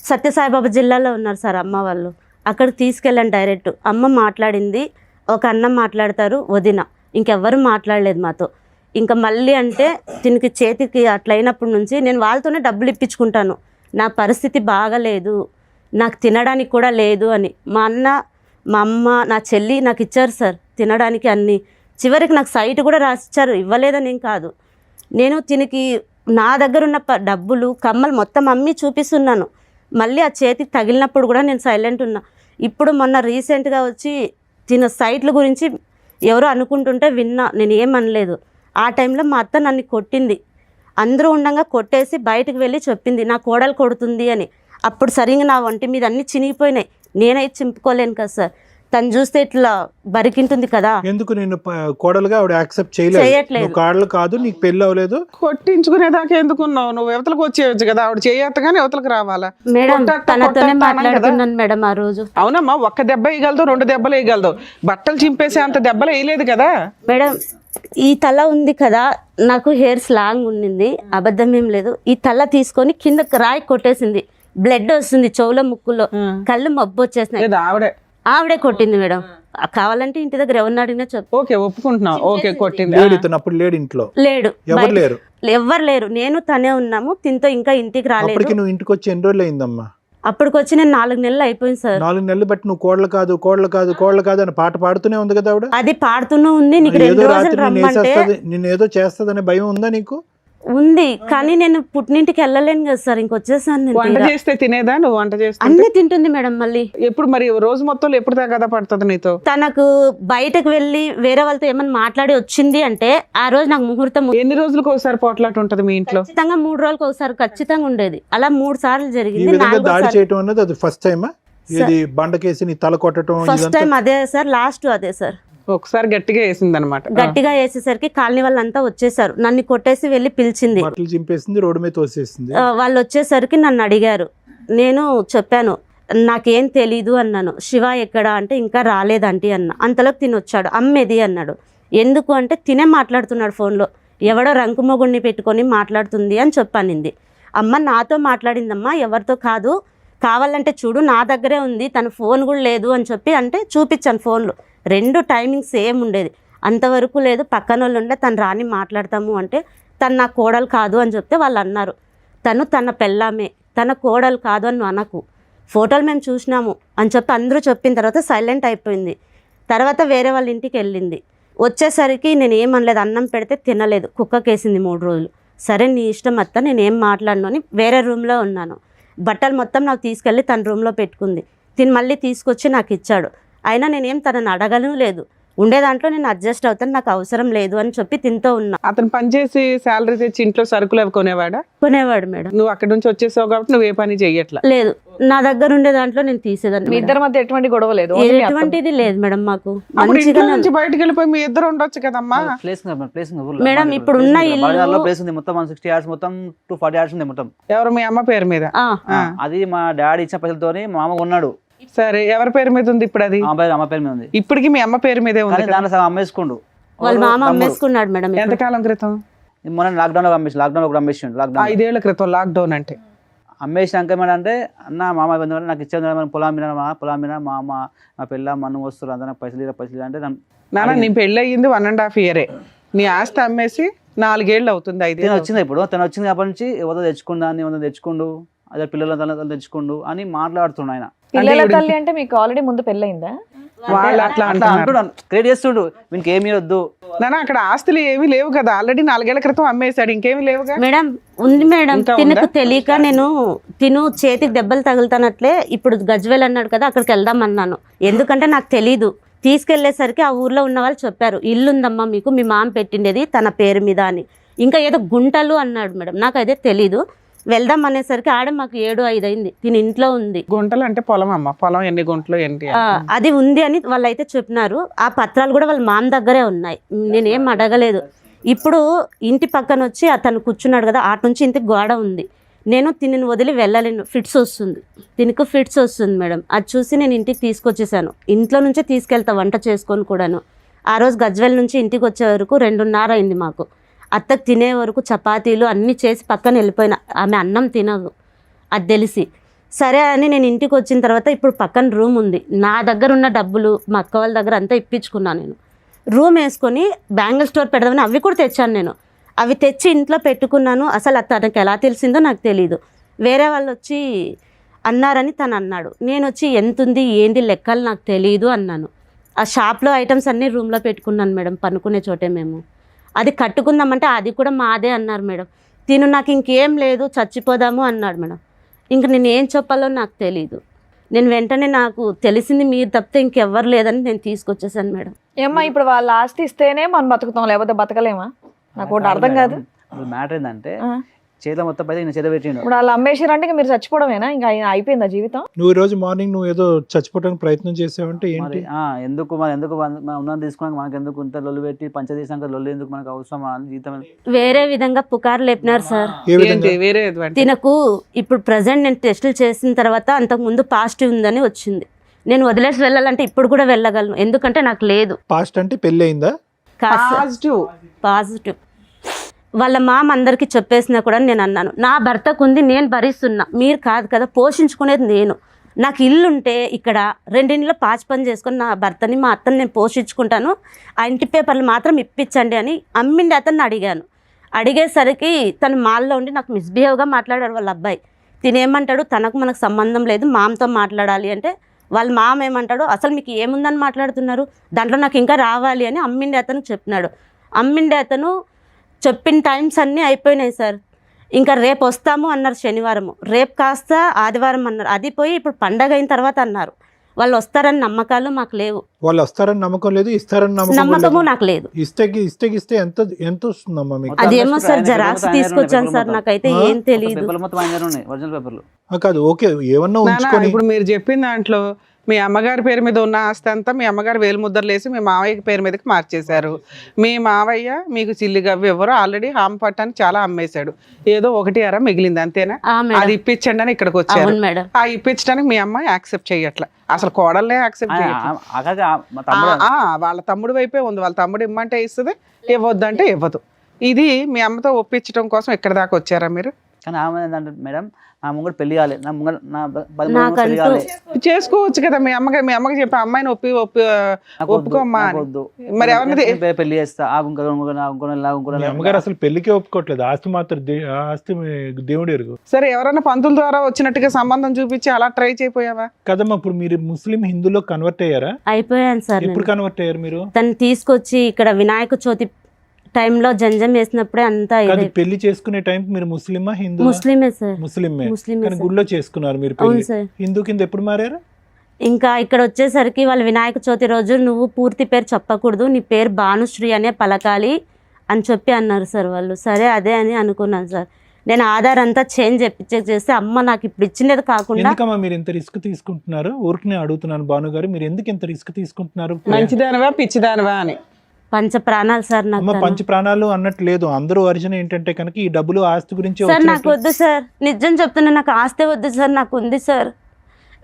Speaker 3: సత్యసాయిబాబా జిల్లాలో ఉన్నారు సార్ అమ్మ వాళ్ళు. అక్కడికి తీసుకెళ్ళాను డైరెక్ట్. అమ్మ మాట్లాడింది, ఒక అన్న మాట్లాడతారు, వదిన, ఇంకెవ్వరు మాట్లాడలేదు మాతో. ఇంకా మళ్ళీ అంటే దీనికి చేతికి అట్లా అయినప్పటి నుంచి నేను వాళ్ళతోనే డబ్బులు ఇప్పించుకుంటాను. నా పరిస్థితి బాగలేదు, నాకు తినడానికి కూడా లేదు అని. మా అన్న, మా అమ్మ, నా చెల్లి నాకు ఇచ్చారు సార్ తినడానికి అన్నీ. చివరికి నాకు సైట్ కూడా రాసిచ్చారు, ఇవ్వలేదని ఏం కాదు. నేను దీనికి నా దగ్గర ఉన్న డబ్బులు, కమ్మలు మొత్తం అమ్మి చూపిస్తున్నాను. మళ్ళీ ఆ చేతికి తగిలినప్పుడు కూడా నేను సైలెంట్ ఉన్నా. ఇప్పుడు మొన్న రీసెంట్గా వచ్చి తిన సైట్ల గురించి ఎవరో అనుకుంటుంటే విన్నా, నేను ఏమనలేదు. ఆ టైంలో మా అత్త నన్ను కొట్టింది. అందరూ ఉండగా కొట్టేసి బయటకు వెళ్ళి చెప్పింది నా కోడలు కొడుతుంది అని. అప్పుడు సరిగ్గా నా ఒంటి మీద అన్నీ చినిగిపోయినాయి. నేనైతే చింపుకోలేను కదా సార్. తను చూస్తే ఇట్లా బరికింటుంది కదా.
Speaker 6: ఎందుకు నేను కోడలుగా ఆవిడ యాక్సెప్ట్ చేయలేదు? కోడలు కాదు, నీకు పెళ్లి అవ్వలేదు,
Speaker 4: కొట్టించుకునేదాకా ఎందుకున్నావు? నువ్వు యువతలకు వచ్చేయచ్చు కదా, ఆవిడ చేయొత్తగానే యువతలకు రావాలా?
Speaker 3: మేడం తనతోనే మాట్లాడుతున్నాను మేడం ఆ రోజు.
Speaker 4: అవునమ్మా, ఒక్క దెబ్బ వేయగలదు, 2 దెబ్బలు వేయగలదు, బట్టలు చింపేసే అంత దెబ్బలు వేయలేదు కదా
Speaker 3: మేడం. ఈ తల ఉంది కదా, నాకు హెయిర్స్ లాంగ్ ఉండింది, అబద్ధం ఏం లేదు. ఈ తల తీసుకొని కింద రాయి కొట్టేసింది, బ్లడ్ వస్తుంది చెవులో, ముక్కులో, కళ్ళు మబ్బు వచ్చేసినాయి. ఆవిడే కొట్టింది మేడం. కావాలంటే ఇంటి దగ్గర ఎవరిని అడిగినా చెప్పు.
Speaker 4: ఓకే, ఒప్పుకుంటున్నావు. ఓకే, కొట్టింది.
Speaker 6: లేడు ఇంట్లో,
Speaker 3: లేడు, ఎవరు లేరు, నేను తనే ఉన్నాము. తింతో ఇంకా ఇంటికి రాలేదు.
Speaker 6: నువ్వు ఇంటికి వచ్చి ఎన్ని రోజులు అయిందమ్మా?
Speaker 3: అప్పటికి వచ్చి నేను 4 నెలలు అయిపోయింది సార్.
Speaker 6: 4 నెలలు బట్టి నువ్వు కోడలు కాదు, కోడలు కాదు, కోడలు కాదు అని పాట పాడుతూనే ఉంది కదా ఆవిడ.
Speaker 3: అది పాడుతూనే ఉంది. నీకు 2 రోజులు రమ్మంటే
Speaker 6: నిన్ను ఏదో చేస్తుందనే భయం ఉందా నీకు?
Speaker 3: ఉంది, కానీ నేను పుట్టినింటికి వెళ్ళలేను కదా సార్. ఇంకొచ్చేసాను.
Speaker 4: వంట చేస్తే తినేదా? నువ్వు వంట చేస్తే
Speaker 3: అన్ని తింటుంది మేడం. మళ్ళీ
Speaker 4: ఎప్పుడు మరి రోజు మొత్తంలో ఎప్పుడు దాకా పడుతుంది నీతో?
Speaker 3: తనకు బయటకు వెళ్ళి వేరే వాళ్ళతో ఏమన్నా మాట్లాడి వచ్చింది అంటే ఆ రోజు నాకు ముహూర్తం.
Speaker 4: ఎన్ని రోజులకు ఒకసారి పోట్లాట ఉంటది మీ ఇంట్లో?
Speaker 3: ఖచ్చితంగా 3 రోజులకు ఒకసారి ఖచ్చితంగా ఉండేది. అలా 3 సార్లు జరిగింది.
Speaker 6: దాడి చేయటం అన్నది అది ఫస్ట్ టైమా? ఇది బండకేసి నీ తల కొట్టడం
Speaker 3: ఫస్ట్ టైం అదే సార్, లాస్ట్ అదే సార్.
Speaker 4: ఒకసారి గట్టిగా వేసింది అనమాట.
Speaker 3: గట్టిగా వేసేసరికి కాలనీ వాళ్ళంతా వచ్చేసారు. నన్ను కొట్టేసి వెళ్ళి పిలిచింది,
Speaker 6: చింపేసింది, రోడ్డు మీద తోసేసింది.
Speaker 3: వాళ్ళు వచ్చేసరికి నన్ను అడిగారు. నేను చెప్పాను నాకేం తెలీదు అన్నాను. శివ ఎక్కడా అంటే ఇంకా రాలేదంటీ అన్న. అంతలోకి తినొచ్చాడు. అమ్మేది అన్నాడు. ఎందుకు అంటే తినే మాట్లాడుతున్నాడు ఫోన్లో, ఎవడో రంకు మొగుడిని పెట్టుకొని మాట్లాడుతుంది అని చెప్పానింది. అమ్మ నాతో మాట్లాడిందమ్మా, ఎవరితో కాదు, కావాలంటే చూడు నా దగ్గరే ఉంది, తన ఫోన్ కూడా లేదు అని చెప్పి అంటే చూపించాను ఫోన్లో. 2 టైమింగ్ సేమ్ ఉండేది. అంతవరకు లేదు. పక్కన వాళ్ళు ఉండే తను రాని మాట్లాడతాము అంటే తను నా కోడలు కాదు అని చెప్తే వాళ్ళు అన్నారు తను తన పెళ్ళామే, తన కోడలు కాదు అని అనకు, ఫోటోలు మేము చూసినాము అని చెప్పి అందరూ చెప్పిన తర్వాత సైలెంట్ అయిపోయింది. తర్వాత వేరే వాళ్ళ ఇంటికి వెళ్ళింది. వచ్చేసరికి నేను ఏమనలేదు, అన్నం పెడితే తినలేదు, కుక్కకేసింది 3 రోజులు. సరే నీ ఇష్టం అత్త, నేనేం మాట్లాడను అని వేరే రూమ్లో ఉన్నాను. బట్టలు మొత్తం నాకు తీసుకెళ్ళి తన రూమ్లో పెట్టుకుంది. తిని మళ్ళీ తీసుకొచ్చి నాకు ఇచ్చాడు. అయినా నేనేం తనని అడగను లేదు, ఉండే దాంట్లో నేను అడ్జస్ట్ అవుతాను, నాకు అవసరం లేదు అని చెప్పి తింటూ ఉన్నా.
Speaker 4: అతను పనిచేసి శాలరీ తెచ్చి ఇంట్లో సరుకులు అవి కొనేవాడా?
Speaker 3: కొనేవాడు మేడం.
Speaker 4: నువ్వు అక్కడి నుంచి వచ్చేసావు కాబట్టి నువ్వు ఏ పని చెయ్యట్లా?
Speaker 3: లేదు, నా దగ్గర ఉండే దాంట్లో నేను తీసేదాన్ని.
Speaker 2: మీ ఇద్దరి మధ్య ఎటువంటి గొడవ లేదు?
Speaker 3: ఎటువంటిది లేదు మేడం. మాకు
Speaker 4: ఇంట్లో నుంచి బయటకు వెళ్ళిపోయి మీ ఇద్దరు ఉండొచ్చు కదమ్మా.
Speaker 3: మేడం ఇప్పుడు ఉన్న ఇల్లు
Speaker 7: ప్లేస్ ఉంది మొత్తం 160 యార్డ్స్, మొత్తం 240 యార్డ్స్ ఉంది మొత్తం.
Speaker 4: ఎవరు? మీ అమ్మ పేరు మీద?
Speaker 7: అది మా డాడీ ఇచ్చిన పైసలతోని మా మామ కొన్నాడు.
Speaker 4: సరే, ఎవరి పేరు మీద ఉంది ఇప్పుడు? అది
Speaker 7: అమ్మ పేరు మీద ఉంది.
Speaker 4: ఇప్పటికి మీ అమ్మ పేరు మీదే ఉంది.
Speaker 7: దాంట్లో సగం అమ్మేసుకుండు.
Speaker 3: వాళ్ళ మామ అమ్మేసుకున్నాడు మేడం.
Speaker 4: ఎంతకాలం క్రితం?
Speaker 7: మొన్న లాక్డౌన్ లో అమ్మేసి, లాక్డౌన్ లో అమ్మేసిండు. లాక్డౌన్
Speaker 4: 5 ఏళ్ల క్రితం లాక్డౌన్ అంటే
Speaker 7: అమ్మేసినాక ఏమంటే అన్న మామ నాకు ఇచ్చేది పొలం మీద మా అమ్మ మా పిల్ల మన్ను వస్తారు, అంతా నాకు పైసలు అంటే
Speaker 4: నాన్న నీ పెళ్ళి అయ్యింది 1.5 ఇయరే, నీ ఆస్తి అమ్మేసి 4 ఏళ్ళు అవుతుంది. 5 ఏళ్ళు
Speaker 7: వచ్చింది. ఇప్పుడు తను వచ్చింది అప్పటి నుంచి ఎవరో తెచ్చుకుండు, అదే పిల్లల తల్లి తెచ్చుకుండు అని మాట్లాడుతుండు ఆయన.
Speaker 2: పిల్లల తల్లి అంటే మీకు ఆల్రెడీ ముందు పెళ్ళయిందా?
Speaker 4: వాళ్ళు అట్లా
Speaker 7: అంటున్నాడు, క్రియేట్ చేస్తుండు, వీనికి ఏమీ వద్దు.
Speaker 4: నాన్న అక్కడ ఆస్తులు ఏమీ లేవు కదా, ఆల్రెడీ 4 ఏళ్ల క్రితం అమ్మేశాడు, ఇంకేమీ లేవుగా.
Speaker 3: మేడం ఉంది మేడం. తినకు తెలియక నేను చేతికి దెబ్బలు తగులుతానట్లే ఇప్పుడు గజ్వేల్ అన్నాడు కదా, అక్కడికి వెళ్దాం అన్నాను. ఎందుకంటే నాకు తెలీదు. తీసుకెళ్లేసరికి ఆ ఊర్లో ఉన్న వాళ్ళు చెప్పారు, ఇల్లు ఉందమ్మా మీకు, మీ మామ పెట్టిండేది తన పేరు మీద అని. ఇంకా ఏదో గుంటలు అన్నాడు మేడం, నాకు అదే తెలీదు. వెళ్దాం అనేసరికి ఆడ మాకు 7-5 అయింది. తిని ఇంట్లో ఉంది.
Speaker 4: గుంటలు అంటే పొలం అమ్మ, పొలం ఎన్ని గుంటలు ఏంటి
Speaker 3: అది ఉంది అని వాళ్ళు అయితే చెప్పినారు. ఆ పత్రాలు కూడా వాళ్ళ మామ దగ్గరే ఉన్నాయి, నేనేం అడగలేదు. ఇప్పుడు ఇంటి పక్కన వచ్చి అతను కూర్చున్నాడు కదా, అటు నుంచి ఇంటికి గోడ ఉంది. నేను తిని వదిలి వెళ్ళలేను, ఫిట్స్ వస్తుంది, తినికి ఫిట్స్ వస్తుంది మేడం. అది చూసి నేను ఇంటికి తీసుకొచ్చేసాను. ఇంట్లో నుంచే తీసుకెళ్తా వంట చేసుకొని కూడాను. ఆ రోజు గజ్వేల్ నుంచి ఇంటికి వచ్చే వరకు 2:30 అయింది మాకు. అత్తకు తినే వరకు చపాతీలు అన్నీ చేసి పక్కన వెళ్ళిపోయినా, ఆమె అన్నం తినదు అది తెలిసి. సరే అని నేను ఇంటికి వచ్చిన తర్వాత ఇప్పుడు పక్కన రూమ్ ఉంది, నా దగ్గర ఉన్న డబ్బులు మా అక్క వాళ్ళ దగ్గర అంతా ఇప్పించుకున్నాను. నేను రూమ్ వేసుకొని బ్యాంగిల్ స్టోర్ పెడదామని అవి కూడా తెచ్చాను. నేను అవి తెచ్చి ఇంట్లో పెట్టుకున్నాను. అసలు తనకు ఎలా తెలిసిందో నాకు తెలీదు. వేరే వాళ్ళు వచ్చి అన్నారని తను అన్నాడు. నేను వచ్చి ఎంత ఉంది ఏంటి లెక్కలు నాకు తెలియదు అన్నాను. ఆ షాప్లో ఐటమ్స్ అన్నీ రూమ్లో పెట్టుకున్నాను మేడం, పనుకునే చోటే. మేము అది కట్టుకుందామంటే అది కూడా మాదే అన్నారు మేడం. తిను నాకు ఇంకేం లేదు చచ్చిపోదాము అన్నాడు మేడం. ఇంక నేను ఏం చెప్పాలో నాకు తెలీదు. నేను వెంటనే నాకు తెలిసింది మీరు తప్పితే ఇంకెవ్వరు లేదని నేను తీసుకొచ్చేసాను మేడం.
Speaker 2: ఏమ్మా ఇప్పుడు వాళ్ళ ఆస్తి ఇస్తేనే మనం బతుకుతాం, లేకపోతే బతకలేమా? నాకు ఒకటి అర్థం కాదు.
Speaker 7: మ్యాటర్ ఏంటంటే చేతిలో మొత్తం పైన చేత పెట్టిండు.
Speaker 2: ఇప్పుడు వాళ్ళు అమ్మేసారంటే ఇంకా మీరు చచ్చిపోవడమేనా? ఇంకా అయిపోయిందా జీవితం?
Speaker 6: నువ్వు ఈ రోజు మార్నింగ్ నువ్వు ఏదో చచ్చిపోవడానికి ప్రయత్నం చేసావంటే ఏంటి?
Speaker 7: ఎందుకు ఉన్నది తీసుకున్నాక మనకు ఎందుకు ఇంత లొల్లు పెట్టి పంచ తీసాక లొల్లు ఎందుకు మనకు అవసరం జీతం?
Speaker 3: వేరే విధంగా పుకారు లేపినారు సార్.
Speaker 6: ఏ విధంగా?
Speaker 4: వేరే
Speaker 3: తినకు ఇప్పుడు ప్రజెంట్ నేను టెస్టులు చేసిన తర్వాత అంతకుముందు పాజిటివ్ ఉందని వచ్చింది. నేను వదిలేసి వెళ్ళాలంటే ఇప్పుడు కూడా వెళ్ళగలను, ఎందుకంటే నాకు లేదు.
Speaker 6: పాస్ట్ అంటే పెళ్లి అయిందా?
Speaker 3: పాజిటివ్. వాళ్ళ మామ అందరికీ చెప్పేసినా కూడా నేను అన్నాను, నా భర్తకు ఉంది, నేను భరిస్తున్నా, మీరు కాదు కదా పోషించుకునేది నేను. నాకు ఇల్లు ఉంటే ఇక్కడ 2 ఇంట్లో పాచి పని చేసుకొని నా భర్తని మా అత్తని నేను పోషించుకుంటాను, ఆ ఇంటి పేపర్లు మాత్రం ఇప్పించండి అని అమ్మిండి అతన్ని అడిగాను. అడిగేసరికి తను మాల్లో ఉండి నాకు మిస్బిహేవ్గా మాట్లాడాడు వాళ్ళ అబ్బాయి. తినేమంటాడు, తనకు మనకు సంబంధం లేదు, మామతో మాట్లాడాలి అంటే వాళ్ళ మామ ఏమంటాడు, అసలు మీకు ఏముందని మాట్లాడుతున్నారు, దాంట్లో నాకు ఇంకా రావాలి అని అమ్మిండి అతను చెప్పినాడు. అమ్మిండి అతను చెప్పిన టైమ్స్ అన్నీ అయిపోయినాయి సార్. ఇంకా రేపు వస్తాము అన్నారు శనివారము, రేపు కాస్త ఆదివారం అన్నారు. అది పోయి ఇప్పుడు పండగ అయిన తర్వాత అన్నారు. వాళ్ళు వస్తారని నమ్మకాలు మాకు లేవు.
Speaker 6: వాళ్ళు వస్తారని నమ్మకం లేదు, ఇస్తారని
Speaker 3: నమ్మకము నాకు లేదు.
Speaker 6: ఇస్తే ఎంత వస్తుందమ్మా మీకు?
Speaker 3: అదేమో సార్ జెరాక్స్ తీసుకొచ్చాను సార్, నాకైతే ఏం తెలియదు.
Speaker 6: కాదు ఓకే, ఏమన్నా ఉంచుకొని
Speaker 4: ఇప్పుడు మీరు చెప్పిన దాంట్లో మీ అమ్మగారి పేరు మీద ఉన్న ఆస్తి అంతా మీ అమ్మగారు వేలు ముద్రలేసి మీ మావయ్య పేరు మీదకి మార్చేశారు. మీ మావయ్య మీకు చిల్లిగవ్వి ఎవరు ఆల్రెడీ హామ్ పట్టాన్ని చాలా అమ్మేశాడు, ఏదో 1 మిగిలింది అంతేనా? అది ఇప్పించండి అని ఇక్కడికి వచ్చారు. ఆ ఇప్పించడానికి మీ అమ్మ యాక్సెప్ట్ చెయ్యట్లా, అసలు కోడలే యాక్సెప్ట్ చేయట్లా. వాళ్ళ తమ్ముడు వైపే ఉంది, వాళ్ళ తమ్ముడు ఇమ్మంటే ఇస్తుంది, ఇవ్వద్దంటే ఇవ్వదు. ఇది మీ అమ్మతో ఒప్పించడం కోసం ఇక్కడ దాకా వచ్చారా మీరు?
Speaker 7: కానీ ఆమె ఏంటంటే మేడం, నా ముంగడు పెళ్లి కాలేదు, నా ముంగడు పెళ్లి కాలేదు,
Speaker 4: చేసుకోవచ్చు కదా. మీ అమ్మకి చెప్పి అమ్మాయిని ఒప్పుకోమ్మా అని. మరి ఎవరిని
Speaker 7: పెళ్లి చేస్తా
Speaker 6: అమ్మగారు అసలు పెళ్లికే ఒప్పుకోవట్లేదు, ఆస్తి మాత్రం ఆస్తి దేవుడు ఎరుగు.
Speaker 4: సరే ఎవరైనా పంతుల ద్వారా వచ్చినట్టుగా సంబంధం చూపించి అలా ట్రై చేయపోయావా?
Speaker 6: కదమ్మా, ఇప్పుడు మీరు ముస్లిం హిందూలో కన్వర్ట్ అయ్యారా?
Speaker 3: అయిపోయాను సార్.
Speaker 6: ఎప్పుడు కన్వర్ట్ అయ్యారు మీరు?
Speaker 3: తను తీసుకొచ్చి ఇక్కడ వినాయక చవితి టైంలో జంజం వేసినప్పుడే అంతా
Speaker 6: పెళ్లి చేసుకునే టైం మీరు ముస్లిమా హిందూ?
Speaker 3: ముస్లిమే సార్.
Speaker 6: ముస్లిమే.
Speaker 3: ముస్లిమే
Speaker 6: కానీ గుడిలో చేసుకున్నారు మీరు
Speaker 3: అవును
Speaker 6: పెళ్లి.
Speaker 3: సార్.
Speaker 6: హిందూ కింద ఎప్పుడు మారారు?
Speaker 3: ఇంకా ఇక్కడ వచ్చేసరికి వాళ్ళు వినాయక చవితి రోజు నువ్వు పూర్తి పేరు చెప్పకూడదు, నీ పేరు భానుశ్రీ అనే పలకాలి అని చెప్పి అన్నారు సార్ వాళ్ళు. సరే అదే అని అనుకున్నాను సార్. నేను ఆధార్ అంతా చేంజ్ చేస్తే అమ్మ నాకు ఇప్పుడు ఇచ్చినది కాకుండా.
Speaker 6: ఎందుకమ్మా మీరు ఇంత రిస్క్ తీసుకుంటున్నారు? ఊరికి అడుగుతున్నాను భాను గారు, మీరు ఎందుకు ఇంత రిస్క్ తీసుకుంటున్నారు?
Speaker 4: మంచిదానివా పిచ్చిదానివా అని.
Speaker 3: పంచ ప్రాణాలు సార్ నాకు.
Speaker 6: పంచ ప్రాణాలు అన్నట్టు లేదు, అందరూ వర్జన్ ఏంటంటే కనుక ఈ డబ్బులు ఆస్తి గురించి.
Speaker 3: సార్ నాకు వద్దు సార్, నిజం చెప్తున్నా, నాకు ఆస్తి వద్దు సార్, నాకు ఉంది సార్,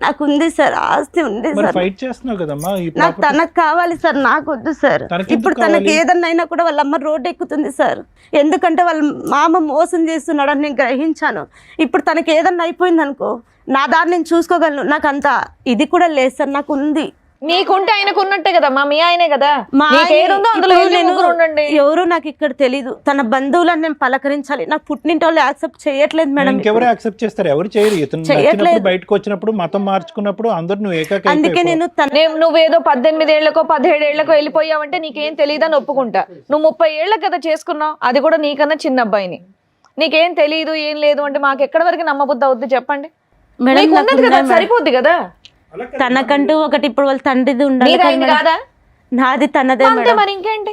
Speaker 3: నాకు ఉంది సార్, ఆస్తి ఉంది సార్.
Speaker 6: ఫైట్ చేస్తున్నావు కదమ్మా.
Speaker 3: నాకు తనకు కావాలి సార్, నాకు వద్దు సార్. ఇప్పుడు తనకి ఏదన్నా అయినా కూడా వాళ్ళ అమ్మ రోడ్డు ఎక్కుతుంది సార్, ఎందుకంటే వాళ్ళ మామ మోసం చేస్తున్నాడు అని నేను గ్రహించాను. ఇప్పుడు తనకి ఏదన్నా అయిపోయింది అనుకో, నా దారి నేను చూసుకోగలను, నాకు అంత ఇది కూడా లేదు సార్, నాకు ఉంది.
Speaker 2: నీకుంటే ఆయనకు ఉన్నట్టే కదమ్మా, మీ ఆయనే కదా.
Speaker 3: ఎవరు నాకు ఇక్కడ తెలీదు, తన బంధువులను నేను పలకరించాలి, నాకు పుట్టినింటి వాళ్ళు యాక్సెప్ట్ చేయట్లేదు మేడం.
Speaker 6: ఎవరు యాక్సెప్ట్ చేస్తారు? ఎవరు చేయరు. ఇతను బయటకు వచ్చినప్పుడు మతం మార్చుకున్నప్పుడు అందరు నువ్వు ఏకాకి.
Speaker 3: అందుకే
Speaker 2: నువ్వేదో 18 ఏళ్లకో 17 ఏళ్లకో వెళ్ళిపోయావంటే నీకేం తెలియదని ఒప్పుకుంటా. నువ్వు 30 ఏళ్లకు కదా చేసుకున్నావు, అది కూడా నీకన్నా చిన్న అబ్బాయిని. నీకేం తెలియదు ఏం లేదు అంటే మాకు ఎక్కడి వరకు నమ్మబుద్ధి అవుద్ది చెప్పండి? సరిపోద్ది కదా.
Speaker 3: తనకంటూ ఒకటి ఇప్పుడు వాళ్ళ తండ్రిది ఉండాలి
Speaker 2: కదా,
Speaker 3: నాది తనదే
Speaker 2: మరి ఇంకేంటి?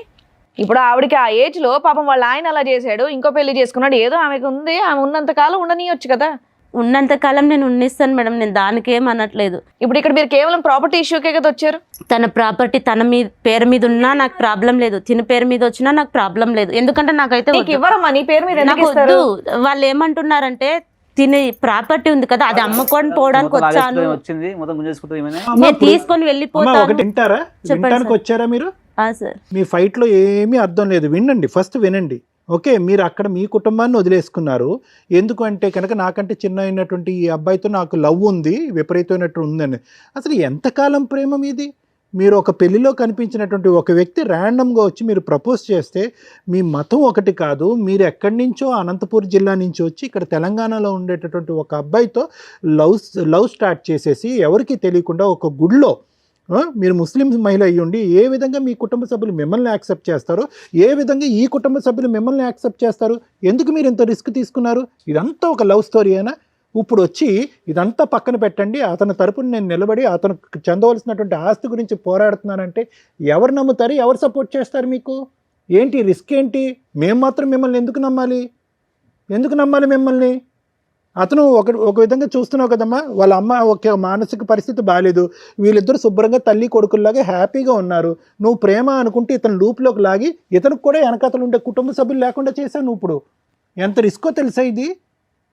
Speaker 2: ఇప్పుడు ఆవిడకి ఆ ఏజ్ లో పాపం వాళ్ళ ఆయన అలా చేశాడు, ఇంకో పెళ్లి చేసుకున్నాడు, ఏదో ఆమెకు ఉంది, ఆమె ఉన్నంత కాలం ఉండనియొచ్చు కదా.
Speaker 3: ఉన్నంత కాలం నేను ఉన్నిస్తాను మేడం, నేను దానికి ఏం అనట్లేదు.
Speaker 2: ఇప్పుడు ఇక్కడ మీరు కేవలం ప్రాపర్టీ ఇష్యూకే కదా వచ్చారు.
Speaker 3: తన ప్రాపర్టీ తన మీద పేరు మీద ఉన్నా నాకు ప్రాబ్లం లేదు, తిన పేరు మీద వచ్చినా నాకు ప్రాబ్లం లేదు, ఎందుకంటే నాకైతే
Speaker 2: ఇవ్వరమ్మా నీ పేరు మీద.
Speaker 3: నాకు వద్దు. వాళ్ళు ఏమంటున్నారంటే తిని ప్రాపర్టీ ఉంది కదా అది అమ్ముకొని పోవడానికి వచ్చాను, నేను తీసుకొని వెళ్ళిపోతాను.
Speaker 6: వచ్చారా మీరు?
Speaker 3: సార్
Speaker 6: మీ ఫైట్ లో ఏమీ అర్థం లేదు, వినండి ఫస్ట్ వినండి. ఓకే, మీరు అక్కడ మీ కుటుంబాన్ని వదిలేసుకున్నారు. ఎందుకంటే కనుక నాకంటే చిన్న అయినటువంటి ఈ అబ్బాయితో నాకు లవ్ ఉంది, విపరీతమైనట్టు ఉందని. అసలు ఎంతకాలం ప్రేమ మీది? మీరు ఒక పెళ్లిలో కనిపించినటువంటి ఒక వ్యక్తి ర్యాండమ్గా వచ్చి మీరు ప్రపోజ్ చేస్తే మీ మతం ఒకటి కాదు, మీరు ఎక్కడి నుంచో అనంతపూర్ జిల్లా నుంచి వచ్చి ఇక్కడ తెలంగాణలో ఉండేటటువంటి ఒక అబ్బాయితో లవ్ స్టార్ట్ చేసేసి ఎవరికి తెలియకుండా ఒక గుడిలో మీరు ముస్లిం మహిళ అయ్యి ఉండి ఏ విధంగా మీ కుటుంబ సభ్యులు మిమ్మల్ని యాక్సెప్ట్ చేస్తారో, ఏ విధంగా ఈ కుటుంబ సభ్యులు మిమ్మల్ని యాక్సెప్ట్ చేస్తారు? ఎందుకు మీరు ఇంత రిస్క్ తీసుకున్నారు? ఇదంతా ఒక లవ్ స్టోరీ అయినా? ఇప్పుడు వచ్చి ఇదంతా పక్కన పెట్టండి, అతని తరపున నేను నిలబడి అతనికి చెందవలసినటువంటి ఆస్తి గురించి పోరాడుతున్నానంటే ఎవరు నమ్ముతారు, ఎవరు సపోర్ట్ చేస్తారు మీకు? ఏంటి రిస్క్ ఏంటి? మేము మాత్రం మిమ్మల్ని ఎందుకు నమ్మాలి? ఎందుకు నమ్మాలి మిమ్మల్ని? అతను ఒక విధంగా చూస్తున్నావు కదమ్మా, వాళ్ళ అమ్మ ఒక మానసిక పరిస్థితి బాగాలేదు, వీళ్ళిద్దరు శుభ్రంగా తల్లి కొడుకుల్లాగా హ్యాపీగా ఉన్నారు. నువ్వు ప్రేమ అనుకుంటే ఇతను లూప్లోకి లాగి ఇతనికి కూడా వెనకతలు ఉండే కుటుంబ సభ్యులు లేకుండా చేశావు నువ్వు. ఇప్పుడు ఎంత రిస్కో తెలుసా ఇది?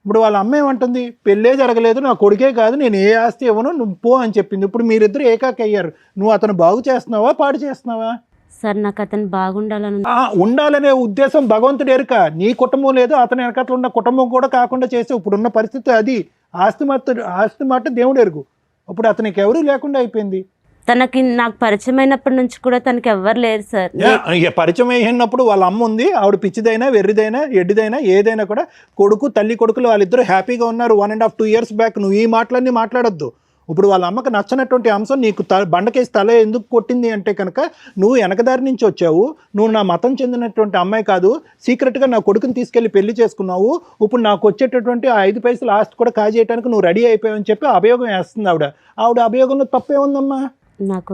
Speaker 6: ఇప్పుడు వాళ్ళ అమ్మ ఏమంటుంది, పెళ్ళే జరగలేదు, నా కొడుకే కాదు, నేను ఏ ఆస్తి ఇవ్వను, నువ్వు పో అని చెప్పింది. ఇప్పుడు మీరిద్దరు ఏకాకి అయ్యారు. నువ్వు అతను బాగు చేస్తున్నావా, పాడు చేస్తున్నావా?
Speaker 3: సార్ నాకు అతను బాగుండాలని
Speaker 6: ఉండాలనే ఉద్దేశం భగవంతుడు ఎరుక. నీ కుటుంబం లేదు, అతని వెనకట్లు ఉన్న కుటుంబం కూడా కాకుండా చేసే ఇప్పుడున్న పరిస్థితి అది. ఆస్తి మాట దేవుడు ఎరుగు. ఇప్పుడు అతనికి ఎవరు లేకుండా అయిపోయింది.
Speaker 3: తనకి నాకు పరిచయం అయినప్పటి నుంచి కూడా తనకి ఎవ్వరు లేరు సార్.
Speaker 6: పరిచయం అయినప్పుడు వాళ్ళ అమ్మ ఉంది, ఆవిడ పిచ్చిదైనా వెర్రిదైనా ఎడ్డిదైనా ఏదైనా కూడా కొడుకు తల్లి కొడుకులు వాళ్ళిద్దరూ హ్యాపీగా ఉన్నారు 1.5 2 years బ్యాక్. నువ్వు ఈ మాటలన్నీ మాట్లాడొద్దు. ఇప్పుడు వాళ్ళ అమ్మకి నచ్చనటువంటి అంశం నీకు బండకేసి తల ఎందుకు కొట్టింది అంటే కనుక నువ్వు వెనకదారి నుంచి వచ్చావు, నువ్వు నా మతం చెందినటువంటి అమ్మాయి కాదు, సీక్రెట్గా నా కొడుకుని తీసుకెళ్లి పెళ్లి చేసుకున్నావు, ఇప్పుడు నాకు వచ్చేటటువంటి ఆ 5 పైసలు ఆస్తి కూడా కాజేయడానికి నువ్వు రెడీ అయిపోయావని చెప్పి అభియోగం వేస్తుంది ఆవిడ అభియోగంలో తప్పే ఉందమ్మా?
Speaker 3: నాకు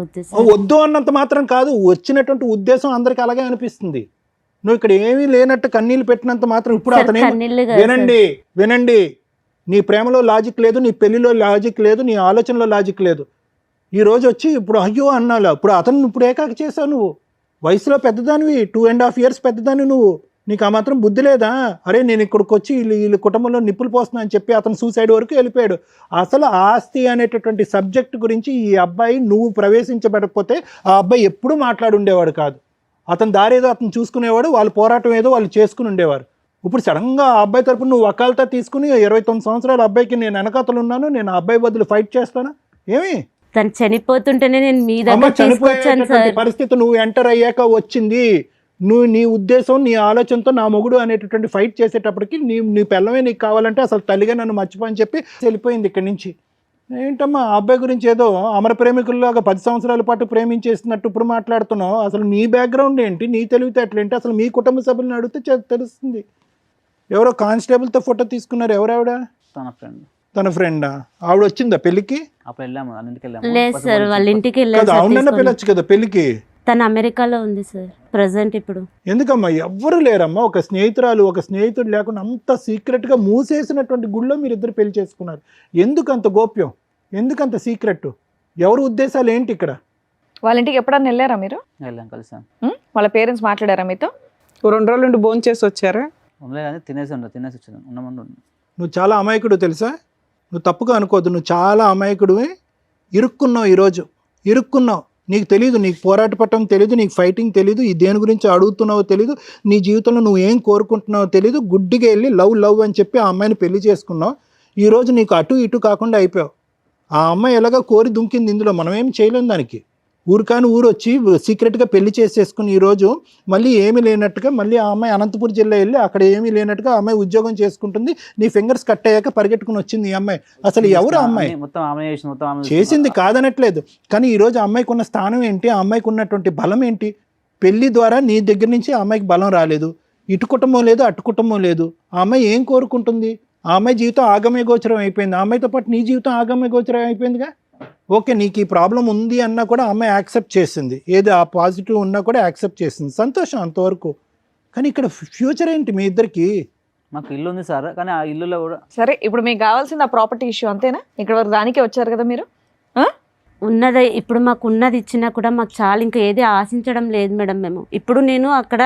Speaker 6: వద్దు అన్నంత మాత్రం కాదు, వచ్చినటువంటి ఉద్దేశం అందరికి అలాగే అనిపిస్తుంది. నువ్వు ఇక్కడ ఏమీ లేనట్టు కన్నీళ్ళు పెట్టినంత మాత్రం ఇప్పుడు అతనే వినండి, నీ ప్రేమలో లాజిక్ లేదు, నీ పెళ్లిలో లాజిక్ లేదు, నీ ఆలోచనలో లాజిక్ లేదు. ఈ రోజు వచ్చి ఇప్పుడు అయ్యో అన్నాలా, ఇప్పుడు అతను ఇప్పుడు ఏకాకి చేసావు. నువ్వు వయసులో పెద్దదానివి, 2.5 years పెద్దదానివి నువ్వు. నీకు ఆ మాత్రం బుద్ధి లేదా? అరే నేను ఇక్కడికి వచ్చి వీళ్ళ కుటుంబంలో నిప్పులు పోస్తున్నా అని చెప్పి అతను సూసైడ్ వరకు వెళ్ళిపోయాడు. అసలు ఆస్తి అనేటటువంటి సబ్జెక్ట్ గురించి ఈ అబ్బాయి నువ్వు ప్రవేశించబడకపోతే ఆ అబ్బాయి ఎప్పుడూ మాట్లాడుండేవాడు కాదు. అతని దారేదో అతను చూసుకునేవాడు, వాళ్ళ పోరాటం ఏదో వాళ్ళు చేసుకుని ఉండేవారు. ఇప్పుడు సడన్గా ఆ అబ్బాయి తరపున నువ్వు వకాలతా తీసుకుని 29 సంవత్సరాల అబ్బాయికి నేను వెనకాతలు ఉన్నాను, నేను ఆ అబ్బాయి బదులు ఫైట్ చేస్తాను ఏమి?
Speaker 3: తను చనిపోతుంటేనే నేను మీ దగ్గర తీసుకొచ్చాను సార్.
Speaker 6: పరిస్థితి నువ్వు ఎంటర్ అయ్యాక వచ్చింది. నువ్వు నీ ఉద్దేశం నీ ఆలోచనతో నా మొగుడు అనేటటువంటి ఫైట్ చేసేటప్పటికి నీ పిల్లమే నీకు కావాలంటే అసలు తల్లిగా నన్ను మర్చిపోని చెప్పి వెళ్ళిపోయింది ఇక్కడి నుంచి. ఏంటమ్మా ఆ అబ్బాయి గురించి ఏదో అమర ప్రేమికుల్లాగా 10 సంవత్సరాల పాటు ప్రేమించేస్తున్నట్టు ఇప్పుడు మాట్లాడుతున్నావు. అసలు నీ బ్యాక్గ్రౌండ్ ఏంటి, నీ తెలివితేటలు ఏంటి, అసలు మీ కుటుంబ సభ్యులను అడిగితే తెలుస్తుంది. ఎవరో కానిస్టేబుల్తో ఫోటో తీసుకున్నారు, ఎవరావిడ? తన ఫ్రెండా? ఆవిడ వచ్చిందా పెళ్లికి?
Speaker 3: లేదు సార్, వాళ్ళ ఇంటికి
Speaker 6: అవునన్నా పిల్లచ్చు కదా పెళ్లికి.
Speaker 3: తను అమెరికాలో ఉంది సార్ ప్రజెంట్ ఇప్పుడు.
Speaker 6: ఎందుకమ్మా ఎవ్వరు లేరమ్మా, ఒక స్నేహితుడు లేకుండా అంత సీక్రెట్గా మూసేసినటువంటి గుళ్ళో మీరు ఇద్దరు పెళ్లి చేసుకున్నారు. ఎందుకు అంత గోప్యం, ఎందుకంత సీక్రెట్? ఎవరి ఉద్దేశాలు ఏంటి ఇక్కడ?
Speaker 2: వాళ్ళ ఇంటికి ఎప్పుడన్నా వెళ్ళారా మీరు?
Speaker 7: కలిసాం.
Speaker 2: వాళ్ళ పేరెంట్స్ మాట్లాడారా మీతో?
Speaker 4: 2 రోజుల నుండి భోజనం చేసి వచ్చారా?
Speaker 7: తినేసి వచ్చాను.
Speaker 6: నువ్వు చాలా అమాయకుడు తెలుసా, నువ్వు తప్పుగా అనుకోవద్దు. నువ్వు చాలా అమాయకుడివి. ఇరుక్కున్నావు, ఈరోజు ఇరుక్కున్నావు. నీకు తెలీదు, నీకు పోరాట పట్టడం తెలీదు, నీకు ఫైటింగ్ తెలీదు, ఈ దేని గురించి అడుగుతున్నావో తెలీదు, నీ జీవితంలో నువ్వు ఏం కోరుకుంటున్నావో తెలీదు. గుడ్డిగా వెళ్ళి లవ్ అని చెప్పి ఆ అమ్మాయిని పెళ్లి చేసుకున్నావు. ఈరోజు నీకు అటు ఇటు కాకుండా అయిపోయావు. ఆ అమ్మాయి ఎలాగో కోరి దుంకింది, ఇందులో మనం ఏం చేయలేం దానికి. ఊరు వచ్చి సీక్రెట్గా పెళ్లి చేసేసుకుని ఈరోజు మళ్ళీ ఏమీ లేనట్టుగా మళ్ళీ ఆ అమ్మాయి అనంతపూర్ జిల్లా వెళ్ళి అక్కడ ఏమీ లేనట్టుగా ఆ అమ్మాయి ఉద్యోగం చేసుకుంటుంది. నీ ఫింగర్స్ కట్ అయ్యాక పరిగెట్టుకుని వచ్చింది ఈ అమ్మాయి. అసలు ఎవరు ఆ అమ్మాయి? చేసింది కాదనట్లేదు, కానీ ఈరోజు ఆ అమ్మాయికి ఉన్న స్థానం ఏంటి, ఆ అమ్మాయికి ఉన్నటువంటి బలం ఏంటి? పెళ్లి ద్వారా నీ దగ్గర నుంచి ఆ అమ్మాయికి బలం రాలేదు, ఇటు కుటుంబం లేదు అటు కుటుంబం లేదు. ఆ అమ్మాయి ఏం కోరుకుంటుంది? ఆ అమ్మాయి జీవితం ఆగమ్య గోచరం అయిపోయింది. ఆ అమ్మాయితో పాటు నీ జీవితం ఆగమ్య గోచరం అయిపోయిందిగా. ఓకే, నీకు ఈ ప్రాబ్లం ఉంది అన్నా కూడా అమ్మాయి యాక్సెప్ట్ చేసింది, ఏది ఆ పాజిటివ్ ఉన్నా కూడా యాక్సెప్ట్ చేసింది, సంతోషం అంతవరకు. కానీ ఇక్కడ ఫ్యూచర్ ఏంటి మీ ఇద్దరికి?
Speaker 7: మాకు ఇల్లు ఉంది సార్, కానీ ఆ ఇల్లులో కూడా
Speaker 2: సరే ఇప్పుడు మీకు కావాల్సింది ఆ ప్రాపర్టీ ఇష్యూ అంతేనా? ఇక్కడ వరకు దానికే వచ్చారు కదా మీరు.
Speaker 3: ఉన్నది ఇప్పుడు మాకు ఉన్నది ఇచ్చినా కూడా మాకు చాలా, ఇంకా ఏది ఆశించడం లేదు మేడం. మేము ఇప్పుడు నేను అక్కడ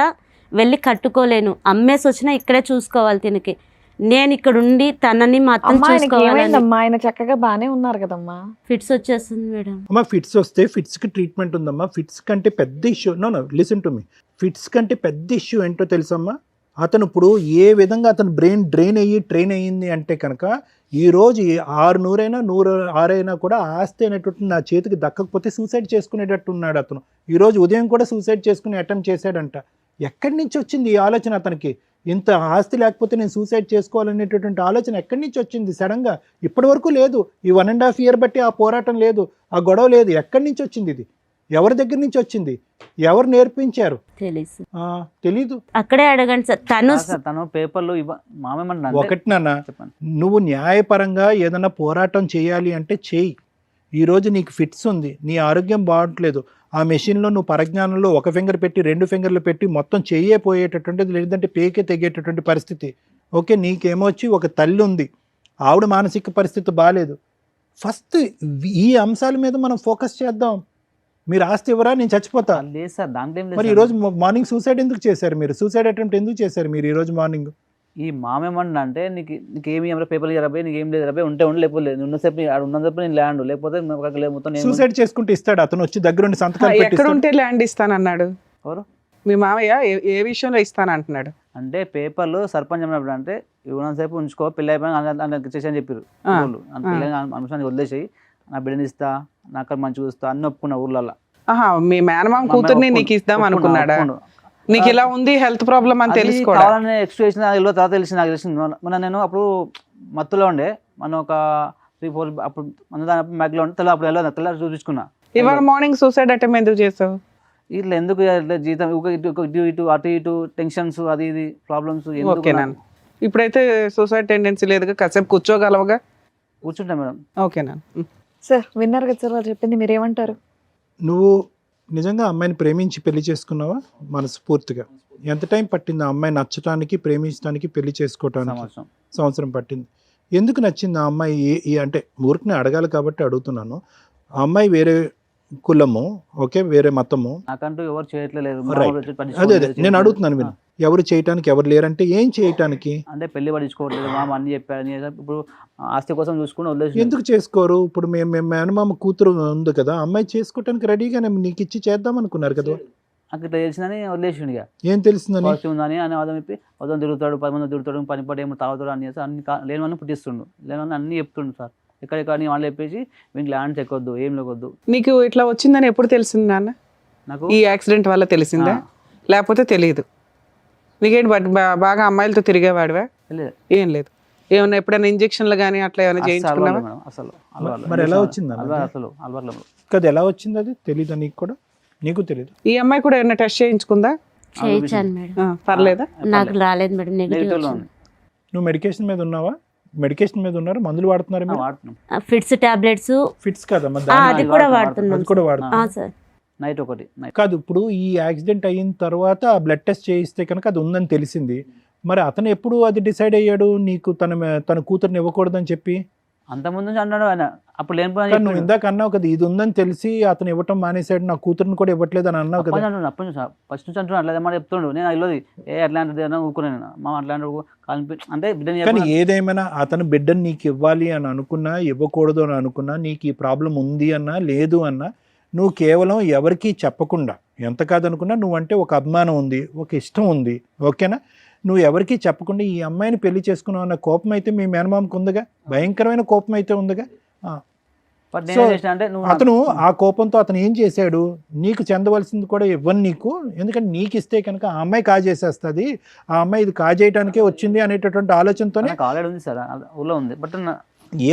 Speaker 3: వెళ్ళి కట్టుకోలేను, అమ్మేసి వచ్చినా ఇక్కడే చూసుకోవాలి తినకి. నేను ఇక్కడ ఉండి తనని మాత్రం చూసుకోవాలి.
Speaker 2: ఆయన చక్కగా బానే ఉన్నారు కదమ్మా.
Speaker 3: ఫిట్స్ వచ్చేస్తుంది మేడం.
Speaker 6: అమ్మా ఫిట్స్ వస్తే ఫిట్స్కి ట్రీట్మెంట్ ఉందమ్మా. ఫిట్స్ కంటే పెద్ద issue listen to me, fits కంటే పెద్ద ఇష్యూ ఏంటో తెలుసమ్మా? అతను ఇప్పుడు ఏ విధంగా అతను బ్రెయిన్ డ్రైన్ అయ్యి ట్రైన్ అయ్యింది అంటే కనుక ఈరోజు 600 106 కూడా ఆస్తి అనేటువంటి నా చేతికి దక్కకపోతే సూసైడ్ చేసుకునేటట్టు ఉన్నాడు అతను. ఈరోజు ఉదయం కూడా సూసైడ్ చేసుకుని అటెంప్ట్ చేశాడంట. ఎక్కడి నుంచి వచ్చింది ఈ ఆలోచన అతనికి? ఇంత ఆస్తి లేకపోతే నేను సూసైడ్ చేసుకోవాలనేటటువంటి ఆలోచన ఎక్కడి నుంచి వచ్చింది సడన్గా? ఇప్పటి వరకు లేదు. ఈ 1.5 year బట్టి ఆ పోరాటం లేదు, ఆ గొడవ లేదు. ఎక్కడి నుంచి వచ్చింది ఇది? ఎవరి దగ్గర నుంచి వచ్చింది? ఎవరు నేర్పించారు?
Speaker 3: తెలుసు,
Speaker 6: తెలీదు.
Speaker 3: అక్కడే అడగండి సార్.
Speaker 7: తను పేపర్లు మామేమన్నా
Speaker 6: ఒకటి నాన్న,
Speaker 7: చెప్పండి.
Speaker 6: నువ్వు న్యాయపరంగా ఏదైనా పోరాటం చేయాలి అంటే చేయి. ఈరోజు నీకు ఫిట్స్ ఉంది, నీ ఆరోగ్యం బాగుంటలేదు, ఆ మెషిన్లో నువ్వు పరజ్ఞానంలో 1 ఫింగర్ పెట్టి 2 ఫింగర్లు పెట్టి మొత్తం చెయ్యే పోయేటటువంటిది, లేదంటే పేకే తెగేటటువంటి పరిస్థితి. ఓకే, నీకేమొచ్చి ఒక తల్లి ఉంది, ఆవిడ మానసిక పరిస్థితి బాగాలేదు. ఫస్ట్ ఈ అంశాల మీద మనం ఫోకస్ చేద్దాం. మీరు ఆస్తి ఇవ్వరా, నేను చచ్చిపోతా.
Speaker 7: లేదు సార్, దాంట్లో ఏం లేదు
Speaker 6: మరి
Speaker 7: సార్.
Speaker 6: ఈరోజు మార్నింగ్ సూసైడ్ ఎందుకు చేశారు? మీరు సూసైడ్ అటెంప్ట్ ఎందుకు చేశారు మీరు ఈరోజు మార్నింగ్?
Speaker 7: ఈ మామేమన్నా అంటే నీకేమి ఏమైనా పేపర్లు ఇవ్వరాబోయి, నీకు ఏం లేదు రాబోయి, ఉంటే ఉండి లేకపోతే లేదు, ఉన్నసేపు ఉన్నసేపు నేను ల్యాండ్, లేకపోతే మొత్తం నేను
Speaker 6: సూసైడ్ చేసుకుంటే ఇస్తాడు అతను వచ్చి దగ్గరుండి సంతకాలు
Speaker 4: ఎక్కడ
Speaker 6: పెట్టి?
Speaker 4: ఉంటే ల్యాండ్ ఇస్తానన్నాడు
Speaker 7: ఎవరు?
Speaker 4: మీ మామయ్య. ఏ విషయంలో ఇస్తానంటున్నాడు?
Speaker 7: అంటే పేపర్లు సర్పంచ్ అన్నప్పుడు అంటే ఉన్నసేపు ఉంచుకో, పెళ్ళి అయిపోయినా చేసి అని చెప్పారు. అంశాన్ని వదిలేసి నా బిడ్డని ఇస్తా, నాకు మంచిగా చూస్తా అన్ని ఒప్పుకున్న ఊర్లలో.
Speaker 4: ఆహా, మీ మేనమామ కూతుర్ని నీకు ఇద్దాం అనుకున్నాడా? నీకు ఇలా ఉంది హెల్త్ ప్రాబ్లం అని తెలుసుకోవాలి.
Speaker 7: ఎక్స్ప్రెషన్ తర్వాత తెలిసింది, నాకు తెలిసింది. మన నేను అప్పుడు మత్తులో ఉండే, మనం ఒక 3-4 అప్పుడు మన దాని మ్యాగ్లో ఉంటే తెల్లారి చూపించుకున్నా.
Speaker 4: ఇవాళ మార్నింగ్ సూసైడ్ అటెంప్ట్ ఎందుకు చేసావు?
Speaker 7: ఇట్లా ఎందుకు ఇట్లా జీతం ఇటు అటు ఇటు టెన్షన్స్, అది ఇది ప్రాబ్లమ్స్.
Speaker 4: ఓకేనా, ఇప్పుడైతే సూసైడ్ టెండెన్సీ లేదుగా, కాసేపు కూర్చోగలవుగా?
Speaker 7: కూర్చుంటా మేడం.
Speaker 4: ఓకేనా
Speaker 2: సార్, విన్నారు కదా సార్ వాళ్ళు చెప్పింది, మీరేమంటారు?
Speaker 6: నువ్వు నిజంగా అమ్మాయిని ప్రేమించి పెళ్లి చేసుకున్నావా మనస్ఫూర్తిగా? ఎంత టైం పట్టింది ఆ అమ్మాయి నచ్చటానికి, ప్రేమించడానికి, పెళ్లి చేసుకోవటానికి? సంవత్సరం పట్టింది. ఎందుకు నచ్చింది ఆ అమ్మాయి? అంటే ఊరికి అడగాలి కాబట్టి అడుగుతున్నాను. ఆ అమ్మాయి వేరే కులము, ఓకే, వేరే మతము,
Speaker 7: నాకంటూ ఎవరు చేయట్లేదు.
Speaker 6: అదే నేను అడుగుతున్నాను. మీరు ఎవరు చేయటానికి ఎవరు లేరంటే ఏం చేయటానికి?
Speaker 7: అంటే పెళ్లి పడించుకోవట్లేదు మామ అని చెప్పారు. ఇప్పుడు ఆస్తి కోసం చూసుకుని వదిలేసి.
Speaker 6: ఎందుకు చేసుకోరు? ఇప్పుడు మేము మేనమామ కూతురు ఉంది కదా, అమ్మాయి చేసుకోవటానికి రెడీగానే నీకు ఇచ్చి చేద్దాం అనుకున్నారు కదా.
Speaker 7: నాకు ఇట్లా తెలిసిందని వదిలేసిండు. ఇక
Speaker 6: ఏం తెలిసిందని?
Speaker 7: ఉందని అని వాదం చెప్పి వదం తిరుగుతాడు, 10 మంది తిరుగుతాడు, పని పడి ఏమో తాగుతాడు అని చేసి అన్ని లేనివన్నీ పుట్టిస్తుండు, లేనివన్నీ అన్ని చెప్తుండు సార్. ఎక్కడెక్కడ వాళ్ళు చెప్పేసి మీకు ల్యాండ్స్ ఎక్కొద్దు, ఏం లేకొద్దు.
Speaker 4: నీకు ఇట్లా వచ్చిందని ఎప్పుడు తెలిసింది నాన్న?
Speaker 7: నాకు
Speaker 4: ఈ యాక్సిడెంట్ వల్ల తెలిసిందా, లేకపోతే తెలియదు? నీకేంటి బాగా అమ్మాయిలతో తిరిగేవాడివా? ఏం లేదు. ఏమన్నా ఎప్పుడైనా ఇంజక్షన్లు కానీ అట్లా ఏమైనా చేయించుకున్నావా?
Speaker 7: అసలు
Speaker 6: మరి ఎలా వచ్చింది
Speaker 7: అసలు
Speaker 6: కదా? ఎలా వచ్చింది అది తెలీదా నీకు కూడా? నీకు తెలియదు? ఈ
Speaker 4: అమ్మాయి కూడా ఏమైనా టెస్ట్ చేయించుకుందా?
Speaker 3: చేయించాను మేడం.
Speaker 4: పర్లేదా?
Speaker 3: నాకు రాలేదు మేడం, నెగిటివ్.
Speaker 6: నువ్వు మెడికేషన్ మీద ఉన్నావా? మెడికేషన్ మీద ఉన్నారు, మందులు వాడుతున్నారు?
Speaker 3: Fits tablets.
Speaker 6: ఫిట్స్ కదా,
Speaker 3: అది కూడా వాడుతున్నాను.
Speaker 6: అది కూడా వాడుతున్నా
Speaker 3: సార్.
Speaker 7: నైట్ ఒకటి
Speaker 6: కాదు. ఇప్పుడు ఈ యాక్సిడెంట్ అయిన తర్వాత బ్లడ్ టెస్ట్ చేయిస్తే కనుక అది ఉందని తెలిసింది. మరి అతను ఎప్పుడు అది డిసైడ్ అయ్యాడు నీకు తన కూతుర్ని ఇవ్వకూడదని చెప్పి?
Speaker 7: అంతకుముందు అన్నాడు ఆయన. అప్పుడు లేని
Speaker 6: నువ్వు ఇందాక అన్నావు కదా, ఇది ఉందని తెలిసి అతను ఇవ్వటం మానేశాడు, నా కూతురుని కూడా ఇవ్వట్లేదు అని అన్నావు కదా.
Speaker 7: అప్పటి నుంచి ఫస్ట్ నుంచి అంటున్నాడు అట్లా మాట చెప్తుండు. నేను ఇల్లోది అట్లాంటిది ఊరుకున్నాను మా అట్లాంటి అంటే బిడ్డని.
Speaker 6: కానీ ఏదేమైనా అతను బిడ్డని నీకు ఇవ్వాలి అని అనుకున్నా, ఇవ్వకూడదు అని అనుకున్నా, నీకు ఈ ప్రాబ్లం ఉంది అన్నా లేదు అన్నా, నువ్వు కేవలం ఎవరికీ చెప్పకుండా, ఎంత కాదనుకున్నా నువ్వంటే ఒక అభిమానం ఉంది, ఒక ఇష్టం ఉంది, ఓకేనా, నువ్వు ఎవరికీ చెప్పకుండా ఈ అమ్మాయిని పెళ్లి చేసుకున్నావు అన్న కోపం అయితే మీ మేనమామకు ఉందిగా, భయంకరమైన కోపం అయితే ఉందిగా. అతను ఆ కోపంతో అతను ఏం చేశాడు, నీకు చెందవలసింది కూడా ఇవ్వను నీకు, ఎందుకంటే నీకు ఇస్తే కనుక ఆ అమ్మాయి కాజేసేస్తుంది, ఆ అమ్మాయి ఇది కాజేయడానికే వచ్చింది అనేటటువంటి ఆలోచనతోనే.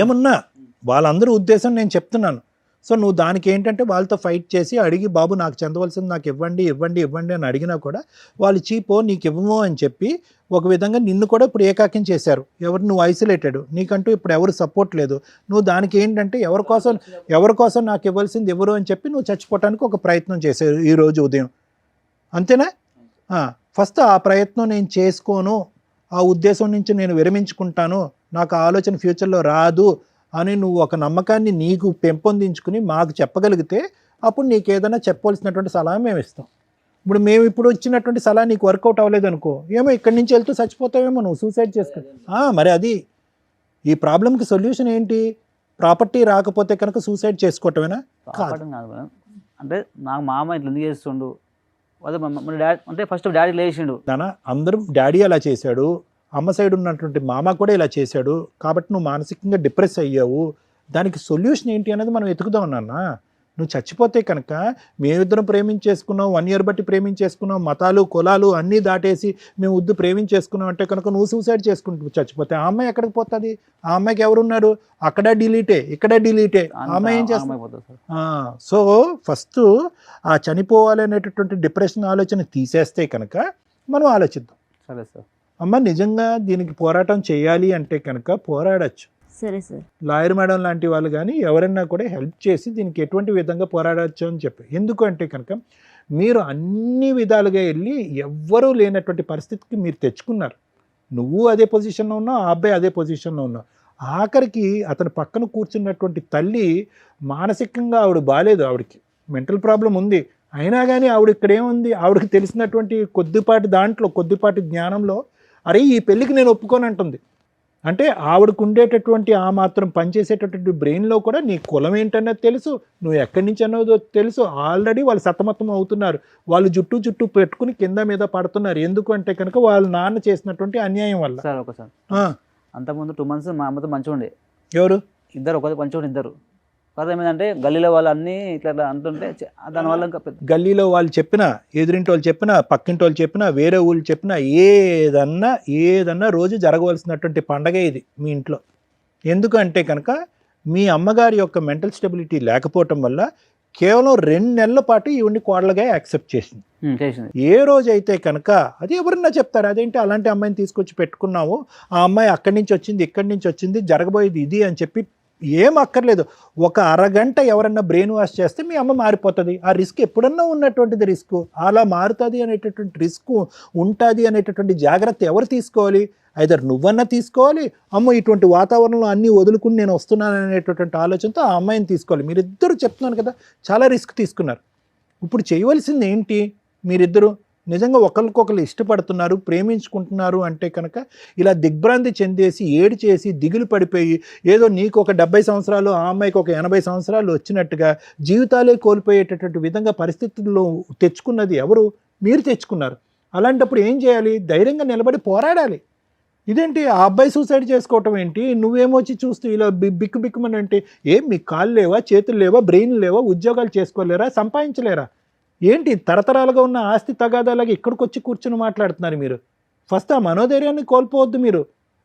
Speaker 6: ఏమున్నా వాళ్ళందరూ ఉద్దేశం నేను చెప్తున్నాను. సో నువ్వు దానికి ఏంటంటే వాళ్ళతో ఫైట్ చేసి అడిగి, బాబు నాకు చెందవలసింది నాకు ఇవ్వండి ఇవ్వండి ఇవ్వండి అని అడిగినా కూడా వాళ్ళు చీపో నీకు ఇవ్వమో అని చెప్పి ఒక విధంగా నిన్ను కూడా ఇప్పుడు ఏకాకిం చేశారు. ఎవరు నువ్వు ఐసోలేటెడ్, నీకంటూ ఇప్పుడు ఎవరు సపోర్ట్ లేదు. నువ్వు దానికి ఏంటంటే ఎవరి కోసం నాకు ఇవ్వాల్సింది ఎవరు అని చెప్పి నువ్వు చచ్చిపోవటానికి ఒక ప్రయత్నం చేశారు ఈరోజు ఉదయం, అంతేనా? ఫస్ట్ ఆ ప్రయత్నం నేను చేసుకోను, ఆ ఉద్దేశం నుంచి నేను విరమించుకుంటాను, నాకు ఆలోచన ఫ్యూచర్లో రాదు అని నువ్వు ఒక నమ్మకాన్ని నీకు పెంపొందించుకుని మాకు చెప్పగలిగితే అప్పుడు నీకు ఏదైనా చెప్పవలసినటువంటి సలహా మేము ఇస్తాం. మేము ఇప్పుడు వచ్చినటువంటి సలహా నీకు వర్కౌట్ అవ్వలేదు అనుకో, ఏమో ఇక్కడి నుంచి వెళ్తూ చచ్చిపోతావేమో, నువ్వు సూసైడ్ చేసుకో. మరి అది ఈ ప్రాబ్లంకి సొల్యూషన్ ఏంటి? ప్రాపర్టీ రాకపోతే కనుక సూసైడ్ చేసుకోవటమేనా?
Speaker 7: అంటే నాకు మామ ఇట్లా ఎందుకు చేస్తుండు, అదే మన డాడీ అంటే ఫస్ట్ డాడీ లేచిండు.
Speaker 6: నాన్న అందరం డాడీ అలా చేశాడు, అమ్మ సైడ్ ఉన్నటువంటి మామ కూడా ఇలా చేశాడు కాబట్టి నువ్వు మానసికంగా డిప్రెస్ అయ్యావు, దానికి సొల్యూషన్ ఏంటి అనేది మనం వెతుకుదాం నాన్న. నువ్వు చచ్చిపోతే కనుక మేమిద్దరం ప్రేమించేసుకున్నాం, 1 year బట్టి ప్రేమించేసుకున్నాం, మతాలు కులాలు అన్నీ దాటేసి మేము ప్రేమించేసుకున్నాం అంటే కనుక నువ్వు సూసైడ్ చేసుకుంటూ చచ్చిపోతే ఆ అమ్మాయి ఎక్కడికి పోతుంది? ఆ అమ్మాయికి ఎవరున్నారు? అక్కడ డిలీటే ఇక్కడ డిలీటే, ఆ అమ్మాయి ఏం చేస్తుంది? సో ఫస్ట్ ఆ చనిపోవాలి అనేటటువంటి డిప్రెషన్ ఆలోచన తీసేస్తే కనుక మనం ఆలోచిద్దాం.
Speaker 7: సరే సార్.
Speaker 6: అమ్మ నిజంగా దీనికి పోరాటం చేయాలి అంటే కనుక పోరాడచ్చు.
Speaker 3: సరే సార్.
Speaker 6: లాయర్ మేడం లాంటి వాళ్ళు కానీ ఎవరైనా కూడా హెల్ప్ చేసి దీనికి ఎటువంటి విధంగా పోరాడచ్చు అని చెప్పి. ఎందుకు అంటే కనుక మీరు అన్ని విధాలుగా వెళ్ళి ఎవ్వరూ లేనటువంటి పరిస్థితికి మీరు తెచ్చుకున్నారు. నువ్వు అదే పొజిషన్లో ఉన్నావు, ఆ అబ్బాయి అదే పొజిషన్లో ఉన్నావు. ఆఖరికి అతని పక్కన కూర్చున్నటువంటి తల్లి మానసికంగా ఆవిడ బాలేదు, ఆవిడకి మెంటల్ ప్రాబ్లం ఉంది. అయినా కానీ ఆవిడ ఇక్కడ ఏముంది, ఆవిడకి తెలిసినటువంటి కొద్దిపాటి జ్ఞానంలో అరే ఈ పెళ్ళికి నేను ఒప్పుకోను అంటుంది. అంటే ఆవిడకు ఉండేటటువంటి ఆ మాత్రం పనిచేసేటటువంటి బ్రెయిన్లో కూడా నీ కులం ఏంటన్నది తెలుసు, నువ్వు ఎక్కడి నుంచి అన్నదో తెలుసు. ఆల్రెడీ వాళ్ళు సతమతం అవుతున్నారు, వాళ్ళు జుట్టు పెట్టుకుని కింద మీద పడుతున్నారు. ఎందుకు అంటే కనుక వాళ్ళ నాన్న చేసినటువంటి అన్యాయం వల్ల.
Speaker 7: సార్ ఒకసారి అంతకుముందు 2 months మా అమ్మతో మంచిగా ఉండే.
Speaker 6: ఎవరు?
Speaker 7: ఇద్దరు ఒక మంచిగా ఇద్దరు. కాదు ఏమైందంటే గల్లీలో వాళ్ళు అన్నీ ఇట్లా అంటుంటే దానివల్ల ఇంకా
Speaker 6: గల్లీలో వాళ్ళు చెప్పినా, ఎదురింటి వాళ్ళు చెప్పినా, పక్కింటి వాళ్ళు చెప్పినా, వేరే ఊళ్ళు చెప్పినా ఏదన్నా రోజు జరగవలసినటువంటి పండగ ఇది మీ ఇంట్లో. ఎందుకంటే కనుక మీ అమ్మగారి యొక్క మెంటల్ స్టెబిలిటీ లేకపోవటం వల్ల కేవలం 2 నెలల పాటు ఈవిడ్ని కోడలుగా యాక్సెప్ట్ చేసింది. ఏ రోజైతే కనుక అది ఎవరన్నా చెప్తారు, అదేంటి అలాంటి అమ్మాయిని తీసుకొచ్చి పెట్టుకున్నావు, ఆ అమ్మాయి అక్కడి నుంచి వచ్చింది ఇక్కడి నుంచి వచ్చింది జరగబోయేది ఇది అని చెప్పి ఏం అక్కర్లేదు. ఒక అరగంట ఎవరన్నా బ్రెయిన్ వాష్ చేస్తే మీ అమ్మ మారిపోతుంది. ఆ రిస్క్ ఎప్పుడన్నా ఉన్నటువంటిది రిస్క్. అలా మారుతుంది అనేటటువంటి రిస్క్ ఉంటుంది అనేటటువంటి జాగ్రత్త ఎవరు తీసుకోవాలి? ఐదర్ నువ్వన్నా తీసుకోవాలి, అమ్మ ఇటువంటి వాతావరణంలో అన్నీ వదులుకుని నేను వస్తున్నాను అనేటటువంటి ఆలోచనతో ఆ అమ్మాయిని తీసుకోవాలి. మీరిద్దరు చెప్తున్నాను కదా చాలా రిస్క్ తీసుకున్నారు. ఇప్పుడు చేయవలసింది ఏంటి? మీరిద్దరు నిజంగా ఒకరికొకరు ఇష్టపడుతున్నారు, ప్రేమించుకుంటున్నారు అంటే కనుక ఇలా దిగ్భ్రాంతి చెందేసి ఏడు చేసి దిగులు పడిపోయి ఏదో నీకు ఒక 70 సంవత్సరాలు ఆ అమ్మాయికి ఒక 80 సంవత్సరాలు వచ్చినట్టుగా జీవితాలే కోల్పోయేటటువంటి విధంగా పరిస్థితుల్లో తెచ్చుకున్నది ఎవరు? మీరు తెచ్చుకున్నారు. అలాంటప్పుడు ఏం చేయాలి? ధైర్యంగా నిలబడి పోరాడాలి. ఇదేంటి ఆ అబ్బాయి సూసైడ్ చేసుకోవటం ఏంటి? నువ్వేమొచ్చి చూస్తూ ఇలా బిక్కుమని అంటే ఏం మీకు కాళ్ళు లేవా, చేతులు లేవా, బ్రెయిన్ లేవా, ఉద్యోగాలు చేసుకోలేరా, సంపాదించలేరా? ఏంటి తరతరాలుగా ఉన్న ఆస్తి తగాదాలాగా ఇక్కడికి వచ్చి కూర్చుని మాట్లాడుతున్నారు మీరు? ఫస్ట్ ఆ మనోధైర్యాన్ని కోల్పోవద్దు మీరు.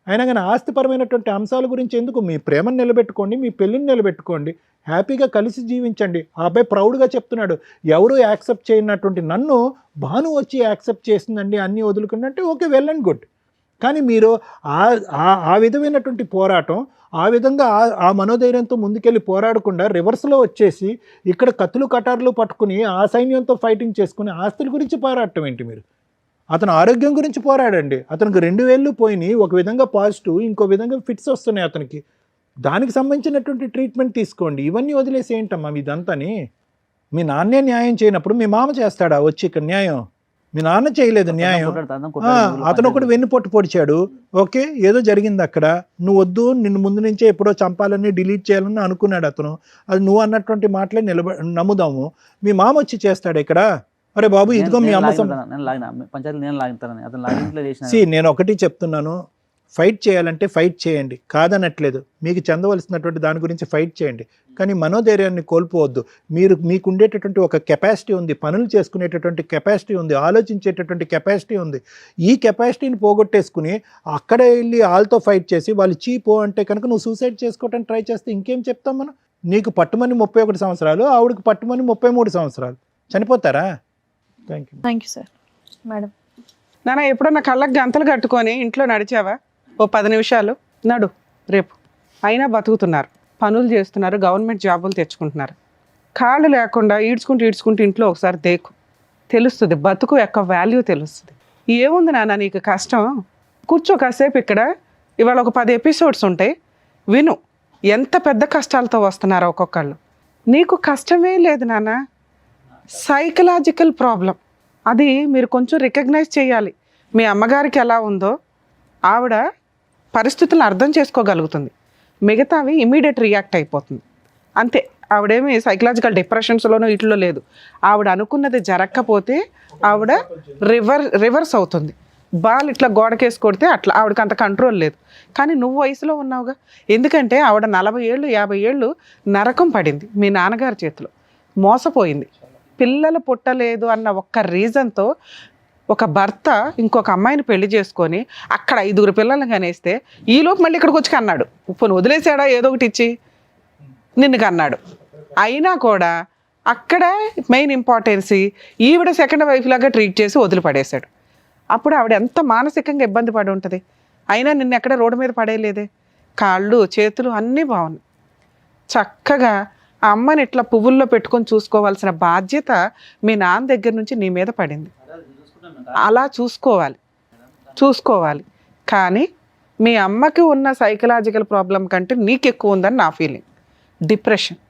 Speaker 6: అయినా కానీ ఆస్తిపరమైనటువంటి అంశాల గురించి ఎందుకు? మీ ప్రేమను నిలబెట్టుకోండి, మీ పెళ్ళిని నిలబెట్టుకోండి, హ్యాపీగా కలిసి జీవించండి. ఆ అబ్బాయి ప్రౌడ్గా చెప్తున్నాడు, ఎవరు యాక్సెప్ట్ చేయనటువంటి నన్ను భాను వచ్చి యాక్సెప్ట్ చేసిందండి అన్నీ వదులుకుంటే అంటే ఓకే, వెల్ అండ్ గుడ్. కానీ మీరు ఆ విధమైనటువంటి పోరాటం ఆ విధంగా ఆ మనోధైర్యంతో ముందుకెళ్ళి పోరాడకుండా రివర్స్లో వచ్చేసి ఇక్కడ కత్తులు కటార్లు పట్టుకుని ఆ సైన్యంతో ఫైటింగ్ చేసుకుని ఆస్తుల గురించి పోరాడటం ఏంటి మీరు? అతను ఆరోగ్యం గురించి పోరాడండి. అతనికి 2 వేళ్ళు పోయినాయి, ఒక విధంగా పాజిటివ్, ఇంకో విధంగా ఫిట్స్ వస్తున్నాయి అతనికి. దానికి సంబంధించినటువంటి ట్రీట్మెంట్ తీసుకోండి. ఇవన్నీ వదిలేసి ఏంటమ్మా మీదంతాని? మీ నాన్నే న్యాయం చేయనప్పుడు మీ మామ చేస్తాడా వచ్చి ఇక్కడ న్యాయం? మీ నాన్న చేయలేదు న్యాయం. అతను ఒకటి వెన్నుపోటు పొడిచాడు, ఓకే ఏదో జరిగింది అక్కడ. నువ్వు వద్దు, నిన్ను ముందు నుంచే ఎప్పుడో చంపాలని డిలీట్ చేయాలని అనుకున్నాడు అతను. అది నువ్వు అన్నటువంటి మాటలే నమ్ముదాము. మీ మామ వచ్చి చేస్తాడు ఇక్కడ, అరే బాబు ఇదిగో మీ అమ్మ నేను ఒకటి చెప్తున్నాను, ఫైట్ చేయాలంటే ఫైట్ చేయండి, కాదనట్లేదు. మీకు చెందవలసినటువంటి దాని గురించి ఫైట్ చేయండి, కానీ మనోధైర్యాన్ని కోల్పోవద్దు. మీకు ఉండేటటువంటి ఒక కెపాసిటీ ఉంది, పనులు చేసుకునేటటువంటి కెపాసిటీ ఉంది, ఆలోచించేటటువంటి కెపాసిటీ ఉంది. ఈ కెపాసిటీని పోగొట్టేసుకుని అక్కడే వెళ్ళి వాళ్ళతో ఫైట్ చేసి వాళ్ళు చీపో అంటే కనుక నువ్వు సూసైడ్ చేసుకోవడానికి ట్రై చేస్తే ఇంకేం చెప్తాం మనం? నీకు పట్టుమని 31 సంవత్సరాలు, ఆవిడకి పట్టుమని 33 సంవత్సరాలు, చనిపోతారా?
Speaker 2: Thank you sir. మేడం
Speaker 4: నాన్న ఎప్పుడన్నా కళ్ళకి గంతలు కట్టుకొని ఇంట్లో నడిచావా? ఓ 10 నిమిషాలు నడు రేపు. అయినా బతుకుతున్నారు, పనులు చేస్తున్నారు, గవర్నమెంట్ జాబులు తెచ్చుకుంటున్నారు. కాళ్ళు లేకుండా ఈడ్చుకుంటూ ఇంట్లో ఒకసారి దేకు, తెలుస్తుంది బతుకు యొక్క వాల్యూ తెలుస్తుంది. ఏముంది నాన్న నీకు కష్టం? కూర్చో కాసేపు ఇక్కడ. ఇవాళ ఒక 10 ఎపిసోడ్స్ ఉంటాయి, విను ఎంత పెద్ద కష్టాలతో వస్తున్నారో ఒక్కొక్కళ్ళు. నీకు కష్టమే లేదు నాన్న, సైకలాజికల్ ప్రాబ్లం. అది మీరు కొంచెం రికగ్నైజ్ చేయాలి. మీ అమ్మగారికి ఎలా ఉందో ఆవిడ పరిస్థితులను అర్థం చేసుకోగలుగుతుంది, మిగతావి ఇమీడియట్ రియాక్ట్ అయిపోతుంది అంతే. ఆవిడేమి సైకలాజికల్ డిప్రెషన్స్లోనూ ఇట్లో లేదు. ఆవిడ అనుకున్నది జరగకపోతే ఆవిడ రివర్స్ అవుతుంది. బాల్ ఇట్లా గోడకేసి కొడితే అట్లా ఆవిడకి అంత కంట్రోల్ లేదు. కానీ నువ్వు వయసులో ఉన్నావుగా, ఎందుకంటే ఆవిడ 40 ఏళ్ళు 50 ఏళ్ళు నరకం పడింది మీ నాన్నగారి చేతిలో, మోసపోయింది. పిల్లలు పుట్టలేదు అన్న ఒక్క రీజన్తో ఒక భర్త ఇంకొక అమ్మాయిని పెళ్లి చేసుకొని అక్కడ 5 పిల్లల్ని కనేస్తే ఈలోపు మళ్ళీ ఇక్కడికి వచ్చి కన్నాడు. ఇప్పుడు వదిలేసాడా ఏదో ఒకటి ఇచ్చి నిన్ను కన్నాడు. అయినా కూడా అక్కడ మెయిన్ ఇంపార్టెన్సీ ఈవిడ సెకండ్ వైఫ్ లాగా ట్రీట్ చేసి వదిలిపడేశాడు. అప్పుడు ఆవిడ ఎంత మానసికంగా ఇబ్బంది పడి ఉంటుంది. అయినా నిన్ను ఎక్కడ రోడ్డు మీద పడేయలేదే, కాళ్ళు చేతులు అన్నీ బాగున్నాయి. చక్కగా ఆ అమ్మని ఇట్లా పువ్వుల్లో పెట్టుకొని చూసుకోవాల్సిన బాధ్యత మీ నాన్న దగ్గర నుంచి నీ మీద పడింది. అలా చూసుకోవాలి. కానీ మీ అమ్మకి ఉన్న సైకలాజికల్ ప్రాబ్లం కంటే నీకు ఎక్కువ ఉందని నా ఫీలింగ్. డిప్రెషన్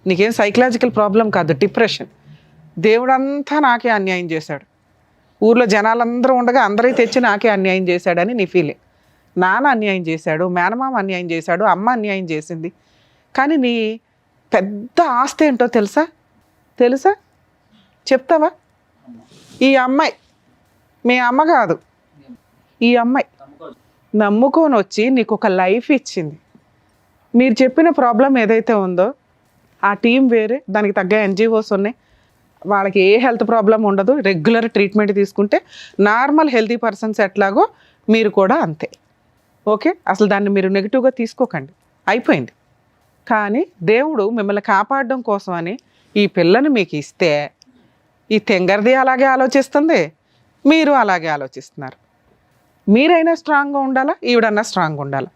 Speaker 4: నీకేం సైకలాజికల్ ప్రాబ్లం కాదు, డిప్రెషన్. దేవుడంతా నాకే అన్యాయం చేశాడు, ఊర్లో జనాలందరూ ఉండగా అందరికీ తెచ్చి నాకే అన్యాయం చేశాడని నీ ఫీలింగ్. నాన్న అన్యాయం చేశాడు, మేనమామ అన్యాయం చేశాడు, అమ్మ అన్యాయం చేసింది. కానీ నీ పెద్ద ఆస్తి ఏంటో తెలుసా చెప్తావా? ఈ అమ్మాయి, మీ అమ్మ కాదు, ఈ అమ్మాయి నమ్ముకొని వచ్చి నీకు ఒక లైఫ్ ఇచ్చింది. మీరు చెప్పిన ప్రాబ్లం ఏదైతే ఉందో ఆ టీం వేరే, దానికి తగ్గ NGOs ఉన్నాయి, వాళ్ళకి ఏ హెల్త్ ప్రాబ్లం ఉండదు, రెగ్యులర్ ట్రీట్మెంట్ తీసుకుంటే నార్మల్ హెల్తీ పర్సన్స్ ఎట్లాగో మీరు కూడా అంతే. ఓకే, అసలు దాన్ని మీరు నెగిటివ్గా తీసుకోకండి, అయిపోయింది. కానీ దేవుడు మిమ్మల్ని కాపాడడం కోసమని ఈ పిల్లని మీకు ఇస్తే ఈ తెంగర్ది అలాగే ఆలోచిస్తుంది, మీరు అలాగే ఆలోచిస్తున్నారు. మీరైనా స్ట్రాంగ్గా ఉండాలా, ఈవిడన్నా స్ట్రాంగ్గా ఉండాలా.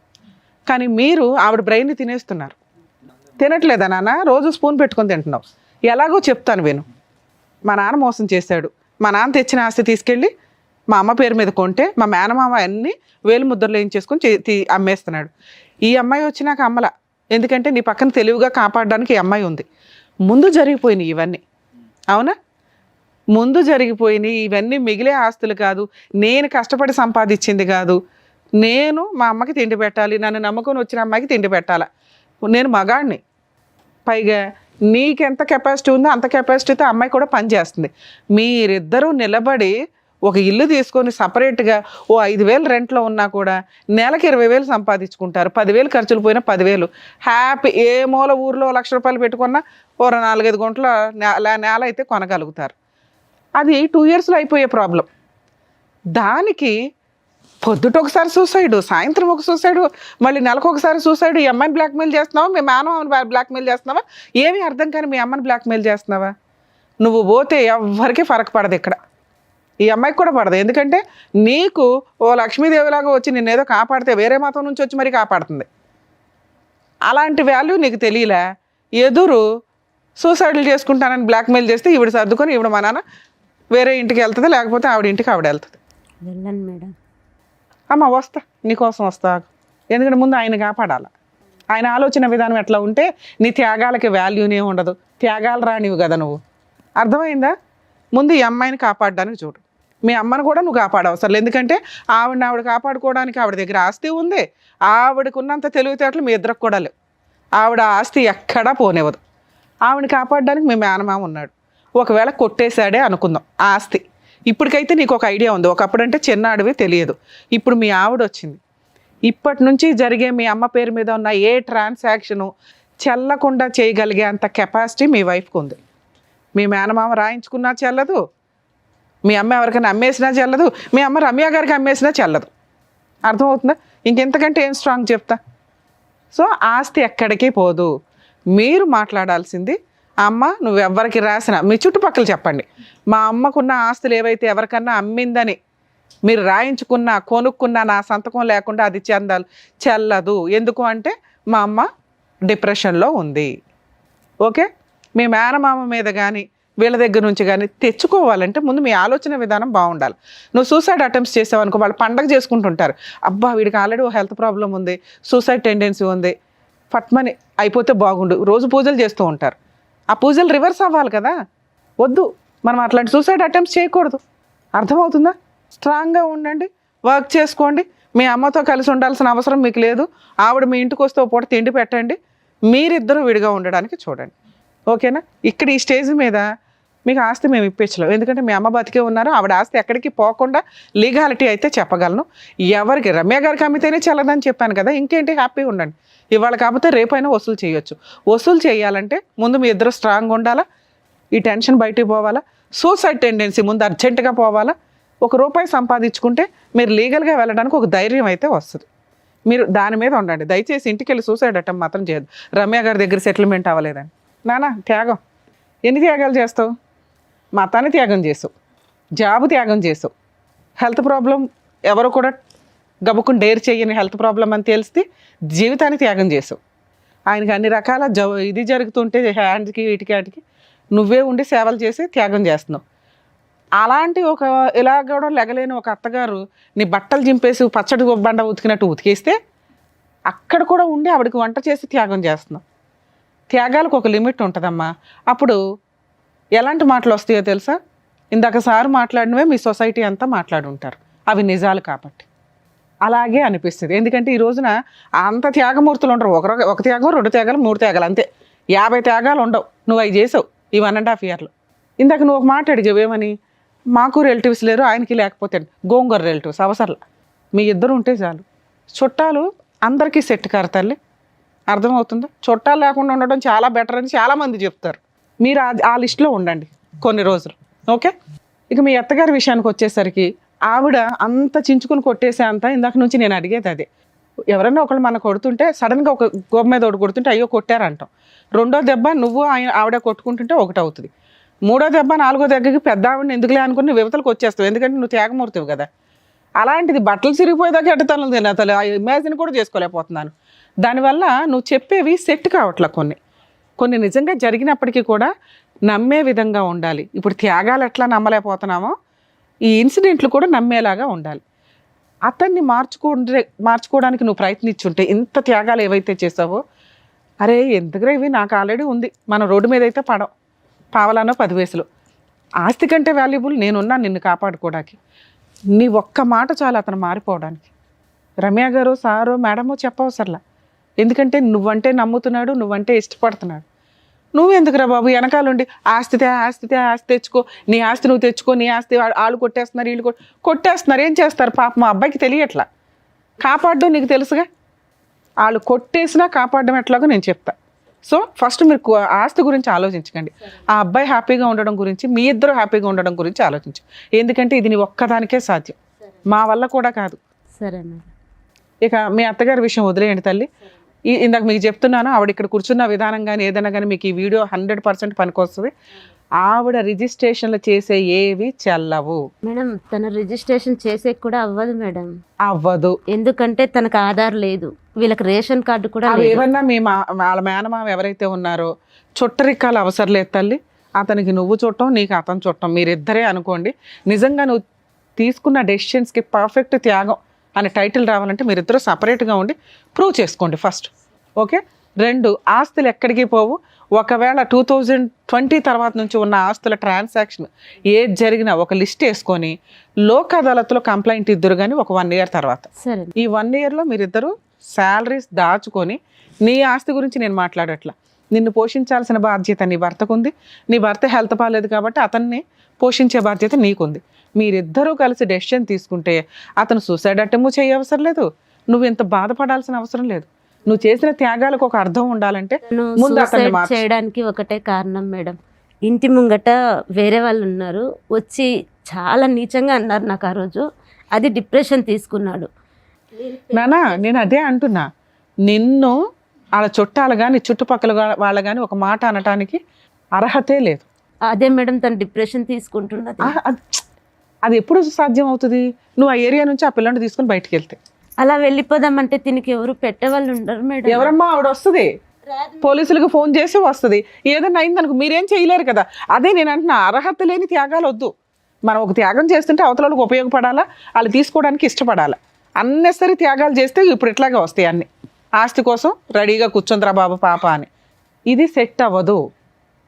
Speaker 4: కానీ మీరు ఆవిడ బ్రెయిన్ని తినేస్తున్నారు. తినట్లేదా నాన్న? రోజు స్పూన్ పెట్టుకొని తింటున్నావు. ఎలాగో చెప్తాను విను. మా నాన్న మోసం చేశాడు, మా నాన్న తెచ్చిన ఆస్తి తీసుకెళ్ళి మా అమ్మ పేరు మీద కొంటే మా మేనమామ అన్నీ వేలు ముద్రలు వేయించేసుకొని అమ్మేస్తున్నాడు. ఈ అమ్మాయి వచ్చినాక అమ్మల, ఎందుకంటే నీ పక్కన తెలివిగా కాపాడడానికి ఈ అమ్మాయి ఉంది. ముందు జరిగిపోయినాయి ఇవన్నీ, అవునా? ముందు జరిగిపోయినాయి ఇవన్నీ మిగిలే ఆస్తులు కాదు, నేను కష్టపడి సంపాదించింది కాదు. నేను మా అమ్మకి తిండి పెట్టాలి, నన్ను నమ్ముకొని వచ్చిన అమ్మాయికి తిండి పెట్టాలా. నేను మగాడిని, పైగా నీకెంత కెపాసిటీ ఉందో అంత కెపాసిటీతో అమ్మాయి కూడా పనిచేస్తుంది. మీరిద్దరూ నిలబడి ఒక ఇల్లు తీసుకొని సపరేట్గా ఓ 5,000 రెంట్లో ఉన్నా కూడా నెలకి 20,000 సంపాదించుకుంటారు. 10,000 ఖర్చులు పోయినా 10,000 హ్యాపీ. ఏ మూల ఊర్లో ₹1,00,000 పెట్టుకున్నా ఓ 4-5 గుంటల నేల అయితే కొనగలుగుతారు. అది 2 yearsలో అయిపోయే ప్రాబ్లం. దానికి పొద్దుట ఒకసారి సూసైడు, సాయంత్రం ఒక సూసైడు, మళ్ళీ నెలకు ఒకసారి సూసైడు. ఈ అమ్మాయిని బ్లాక్మెయిల్ చేస్తున్నావా, మీ మేనమామని బ్లాక్మెయిల్ చేస్తున్నావా, ఏమీ అర్థం కానీ మీ అమ్మని బ్లాక్మెయిల్ చేస్తున్నావా? నువ్వు పోతే ఎవరికి ఫరక్ పడదు, ఇక్కడ ఈ అమ్మాయికి కూడా పడదు. ఎందుకంటే నీకు ఓ లక్ష్మీదేవిలాగా వచ్చి నిన్నేదో కాపాడితే వేరే మతం నుంచి వచ్చి మరీ కాపాడుతుంది. అలాంటి వాల్యూ నీకు తెలియలే. ఎదురు సూసైడ్లు చేసుకుంటానని బ్లాక్మెయిల్ చేస్తే ఈవిడ సర్దుకొని ఈవిడ మా నాన్న వేరే ఇంటికి వెళ్తుంది, లేకపోతే ఆవిడ ఇంటికి ఆవిడ వెళ్తుంది.
Speaker 3: వెళ్ళండి మేడం.
Speaker 4: అమ్మ వస్తా, నీకోసం వస్తా. ఎందుకంటే ముందు ఆయన కాపాడాలి. ఆయన ఆలోచన విధానం ఎట్లా ఉంటే నీ త్యాగాలకి వాల్యూనే ఉండదు. త్యాగాలు రానివి కదా నువ్వు, అర్థమైందా? ముందు ఈ అమ్మాయిని కాపాడడానికి చూడు. మీ అమ్మను కూడా నువ్వు కాపాడవసరం లేదు, ఎందుకంటే ఆవిడ కాపాడుకోవడానికి ఆవిడ దగ్గర ఆస్తి ఉంది. ఆవిడకు ఉన్నంత తెలివితేటలు మీ ఇద్దరికి కూడా లేవు. ఆవిడ ఆస్తి ఎక్కడా పోనివ్వదు. ఆవిడని కాపాడడానికి మీ మేనమామ ఉన్నాడు. ఒకవేళ కొట్టేశాడే అనుకుందాం ఆస్తి, ఇప్పటికైతే నీకు ఒక ఐడియా ఉంది. ఒకప్పుడంటే చిన్న అడవి తెలియదు, ఇప్పుడు మీ ఆవిడ వచ్చింది. ఇప్పటి నుంచి జరిగే మీ అమ్మ పేరు మీద ఉన్న ఏ ట్రాన్సాక్షను చెల్లకుండా చేయగలిగే అంత కెపాసిటీ మీ వైఫ్కి ఉంది. మీ మేనమామ రాయించుకున్నా చెల్లదు, మీ అమ్మ ఎవరికైనా అమ్మేసినా చెల్లదు, మీ అమ్మ రమ్య గారికి అమ్మేసినా చెల్లదు. అర్థమవుతుందా? ఇంకెంతకంటే ఏం స్ట్రాంగ్ చెప్తా. సో ఆస్తి ఎక్కడికి పోదు. మీరు మాట్లాడాల్సింది, అమ్మ నువ్వెవ్వరికి రాసిన మీ చుట్టుపక్కల చెప్పండి, మా అమ్మకున్న ఆస్తులు ఏవైతే ఎవరికన్నా అమ్మిందని మీరు రాయించుకున్నా కొనుక్కున్నా నా సంతకం లేకుండా అది చెల్లదు. ఎందుకు అంటే మా అమ్మ డిప్రెషన్లో ఉంది. ఓకే, మీ మేనమామ మీద కానీ వీళ్ళ దగ్గర నుంచి కానీ తెచ్చుకోవాలంటే ముందు మీ ఆలోచన విధానం బాగుండాలి. నువ్వు సూసైడ్ అటెంప్ట్స్ చేసావు అనుకో, వాళ్ళు పండగ చేసుకుంటుంటారు. అబ్బా వీడికి ఆల్రెడీ ఓ హెల్త్ ప్రాబ్లం ఉంది, సూసైడ్ టెండెన్సీ ఉంది, ఫట్మని అయిపోతే బాగుండు, రోజు పూజలు చేస్తూ ఉంటారు. ఆ పూజలు రివర్స్ అవ్వాలి కదా. వద్దు, మనం అట్లాంటి సూసైడ్ అటెంప్ట్స్ చేయకూడదు. అర్థమవుతుందా? స్ట్రాంగ్గా ఉండండి, వర్క్ చేసుకోండి. మీ అమ్మతో కలిసి ఉండాల్సిన అవసరం మీకు లేదు. ఆవిడ మీ ఇంటికి వస్తే ఓ పూట తిండి పెట్టండి, మీరిద్దరూ విడిగా ఉండడానికి చూడండి, ఓకేనా? ఇక్కడ ఈ స్టేజ్ మీద మీకు ఆస్తి మేము ఇప్పించలేం, ఎందుకంటే మీ అమ్మ బతికే ఉన్నారు. ఆవిడ ఆస్తి ఎక్కడికి పోకుండా లీగాలిటీ అయితే చెప్పగలను. ఎవరికి రమ్య గారికి అమ్మితేనే చెల్లదని చెప్పాను కదా, ఇంకేంటి, హ్యాపీగా ఉండండి. ఇవాళ కాకపోతే రేపైనా వసూలు చేయొచ్చు. వసూలు చేయాలంటే ముందు మీ ఇద్దరు స్ట్రాంగ్ ఉండాలా, ఈ టెన్షన్ బయటికి పోవాలా, సూసైడ్ టెండెన్సీ ముందు అర్జెంటుగా పోవాలా. ₹1 సంపాదించుకుంటే మీరు లీగల్గా వెళ్ళడానికి ఒక ధైర్యం అయితే వస్తుంది. మీరు దాని మీద ఉండండి. దయచేసి ఇంటికి వెళ్ళి సూసైడ్ అటెంప్ట్ మాత్రం చేయదు. రమ్య గారి దగ్గర సెటిల్మెంట్ అవ్వలేదని. నానా త్యాగం, ఎన్ని త్యాగాలు చేస్తావు? మతాన్ని త్యాగం చేసావు, జాబు త్యాగం చేసావు, హెల్త్ ప్రాబ్లం ఎవరు కూడా గబుక్కుని డేర్ చేయని హెల్త్ ప్రాబ్లం అని తెలిస్తే జీవితాన్ని త్యాగం చేసావు. ఆయనకి అన్ని రకాల ఇది జరుగుతుంటే హ్యాండ్కి వీటికి వాటికి నువ్వే ఉండి సేవలు చేసి త్యాగం చేస్తున్నావు. అలాంటి ఒక ఇలా కూడా లెగలేని ఒక అత్తగారు నీ బట్టలు చింపేసి పచ్చడి బండ ఉతికినట్టు ఉతికేస్తే అక్కడ కూడా ఉండి ఆవిడకి వంట చేసి త్యాగం చేస్తున్నావు. త్యాగాలకు ఒక లిమిట్ ఉంటుందమ్మా. అప్పుడు ఎలాంటి మాటలు వస్తాయో తెలుసా? ఇందాక సార్ మాట్లాడినవే మీ సొసైటీ అంతా మాట్లాడుంటారు, అవి నిజాలు కాబట్టి అలాగే అనిపిస్తుంది. ఎందుకంటే ఈ రోజున అంత త్యాగమూర్తులు ఉండరు. ఒక త్యాగం, 2 త్యాగాలు, 3 త్యాగాలు, అంతే. 50 త్యాగాలు ఉండవు. నువ్వు అవి చేసావు ఈ 1.5 ఇయర్లో. ఇందాక నువ్వు ఒక మాట అడిగావు, ఏమని? మాకు రిలేటివ్స్ లేరు, ఆయనకి లేకపోతే గోంగూర రిలేటివ్స్ అవసరంలా, మీ ఇద్దరు ఉంటే చాలు. చుట్టాలు అందరికీ సెట్ కారు తల్లి, అర్థమవుతుందా? చుట్టాలు లేకుండా ఉండడం చాలా బెటర్ అని చాలామంది చెప్తారు. మీరు ఆ లిస్టులో ఉండండి కొన్ని రోజులు, ఓకే? ఇక మీ అత్తగారి విషయానికి వచ్చేసరికి ఆవిడ అంత చించుకుని కొట్టేసే అంత ఇందాక నుంచి నేను అడిగేది అదే. ఎవరైనా ఒకళ్ళు మన కొడుతుంటే సడన్గా ఒక గోబ మీద ఒకటి కొడుతుంటే అయ్యో కొట్టారంటాం. 2వ దెబ్బ నువ్వు ఆవిడ కొట్టుకుంటుంటే 1 అవుతుంది. 3వ దెబ్బ 4వ దెబ్బకి పెద్ద ఆవిడని ఎందుకులే అనుకుని యువతలకు వచ్చేస్తావు, ఎందుకంటే నువ్వు త్యాగమూర్తివి కదా. అలాంటిది బట్టలు చిరిగిపోయేదాకా ఎట్టతనం తినతలు ఇమాజిన్ కూడా చేసుకోలేకపోతున్నాను. దానివల్ల నువ్వు చెప్పేవి సెట్ కావట్లే. కొన్ని నిజంగా జరిగినప్పటికీ కూడా నమ్మే విధంగా ఉండాలి. ఇప్పుడు త్యాగాలు ఎట్లా నమ్మలేకపోతున్నామో ఈ ఇన్సిడెంట్లు కూడా నమ్మేలాగా ఉండాలి. అతన్ని మార్చుకోవడానికి నువ్వు ప్రయత్నించుంటే ఇంత త్యాగాలు ఏవైతే చేసావో, అరే ఎందుకురా ఇవి నాకు ఆల్రెడీ ఉంది, మనం రోడ్డు మీద అయితే పడం, పావలానో 10 పైసలు, ఆస్తి కంటే వాల్యుబుల్ నేనున్నాను నిన్ను కాపాడుకోవడానికి. నీ ఒక్క మాట చాలు అతను మారిపోవడానికి. రమ్య గారు, సారో, మేడమో చెప్పవసరలా, ఎందుకంటే నువ్వంటే నమ్ముతున్నాడు, నువ్వంటే ఇష్టపడుతున్నాడు. నువ్వెందుకురా బాబు వెనకాలండి ఆస్తి తెచ్చుకో, నీ ఆస్తి నువ్వు తెచ్చుకో, నీ ఆస్తి వాళ్ళు కొట్టేస్తున్నారు, వీళ్ళు కొట్టేస్తున్నారు. ఏం చేస్తారు పాప? మా అబ్బాయికి తెలియట్లా, కాపాడడం నీకు తెలుసుగా. వాళ్ళు కొట్టేసినా కాపాడడం ఎట్లాగో నేను చెప్తా. సో ఫస్ట్ మీరు ఆస్తి గురించి ఆలోచించకండి, ఆ అబ్బాయి హ్యాపీగా ఉండడం గురించి, మీ ఇద్దరు హ్యాపీగా ఉండడం గురించి ఆలోచించు. ఎందుకంటే ఇది నీ ఒక్కదానికే సాధ్యం, మా వల్ల కూడా కాదు.
Speaker 3: సరే మేడం.
Speaker 4: ఇక మీ అత్తగారి విషయం వదిలేయండి తల్లి. ఇందాక మీకు చెప్తున్నాను, ఆవిడ ఇక్కడ కూర్చున్న విధానం కానీ ఏదైనా కానీ మీకు ఈ వీడియో 100% పనికొస్తుంది. ఆవిడ రిజిస్ట్రేషన్లు చేసే ఏవి చెల్లవు
Speaker 3: మేడం. తన రిజిస్ట్రేషన్ చేసే కూడా అవ్వదు మేడం.
Speaker 4: అవ్వదు,
Speaker 3: ఎందుకంటే తనకు ఆధార్ లేదు, వీళ్ళకి రేషన్ కార్డు కూడా లేదు.
Speaker 4: ఏమన్నా మీ వాళ్ళ మేనమామ ఎవరైతే ఉన్నారో చుట్టరిక్కాలు అవసరం లేదు తల్లి. అతనికి నువ్వు చుట్టం, నీకు అతను చుట్టం, మీరిద్దరే అనుకోండి. నిజంగా నువ్వు తీసుకున్న డెసిషన్స్కి పర్ఫెక్ట్ త్యాగం అనే టైటిల్ రావాలంటే మీరిద్దరూ సపరేట్గా ఉండి ప్రూవ్ చేసుకోండి ఫస్ట్, ఓకే? 2, ఆస్తులు ఎక్కడికి పోవు. ఒకవేళ 2020 తర్వాత నుంచి ఉన్న ఆస్తుల ట్రాన్సాక్షన్ ఏది జరిగినా ఒక లిస్ట్ వేసుకొని లోక్ అదాలత్లో కంప్లైంట్ ఇద్దరు కానీ ఒక 1 ఇయర్ తర్వాత.
Speaker 3: సరే.
Speaker 4: ఈ 1 ఇయర్లో మీరిద్దరూ శాలరీస్ దాచుకొని, నీ ఆస్తి గురించి నేను మాట్లాడట్లా, నిన్ను పోషించాల్సిన బాధ్యత నీ భర్తకు ఉంది. నీ భర్త హెల్త్ బాగాలేదు కాబట్టి అతన్ని పోషించే బాధ్యత నీకుంది. మీరిద్దరూ కలిసి డెసిషన్ తీసుకుంటే అతను సూసైడ్ అటెంప్ట్ చేయవసరం లేదు, నువ్వు ఎంత బాధపడాల్సిన అవసరం లేదు. నువ్వు చేసిన త్యాగాలకు ఒక అర్థం ఉండాలంటే ముందు అతన్ని మార్చు.
Speaker 3: చేయడానికి ఒకటే కారణం మేడం, ఇంటి ముంగట వేరే వాళ్ళు ఉన్నారు, వచ్చి చాలా నీచంగా అన్నారు నాకు ఆ రోజు. అది డిప్రెషన్ తీసుకున్నాడు.
Speaker 4: నానా నేను అదే అంటున్నా, నిన్ను వాళ్ళ చుట్టాలు కానీ చుట్టుపక్కల వాళ్ళ కానీ ఒక మాట అనటానికి అర్హతే లేదు.
Speaker 3: అదే మేడం, తను డిప్రెషన్ తీసుకుంటున్నది.
Speaker 4: అది ఎప్పుడు సాధ్యం అవుతుంది? నువ్వు ఆ ఏరియా నుంచి ఆ పిల్లని తీసుకుని బయటికి వెళ్తే.
Speaker 3: అలా వెళ్ళిపోదామంటే దీనికి ఎవరు పెట్టేవాళ్ళు ఉండరు మేడం.
Speaker 4: ఎవరమ్మా ఆవిడ వస్తుంది, పోలీసులకు ఫోన్ చేసి వస్తుంది, ఏదైనా అయిందనుకో మీరేం చేయలేరు కదా. అదే నేను అంటున్నా, అర్హత లేని త్యాగాలు వద్దు. మనం ఒక త్యాగం చేస్తుంటే అవతలకు ఉపయోగపడాలా, వాళ్ళు తీసుకోవడానికి ఇష్టపడాలా. అన్నెసరీ త్యాగాలు చేస్తే ఇప్పుడు ఇట్లాగే వస్తాయి అన్ని. ఆస్తి కోసం రెడీగా కూర్చుందిరా బాబు పాప అని, ఇది సెట్ అవ్వదు.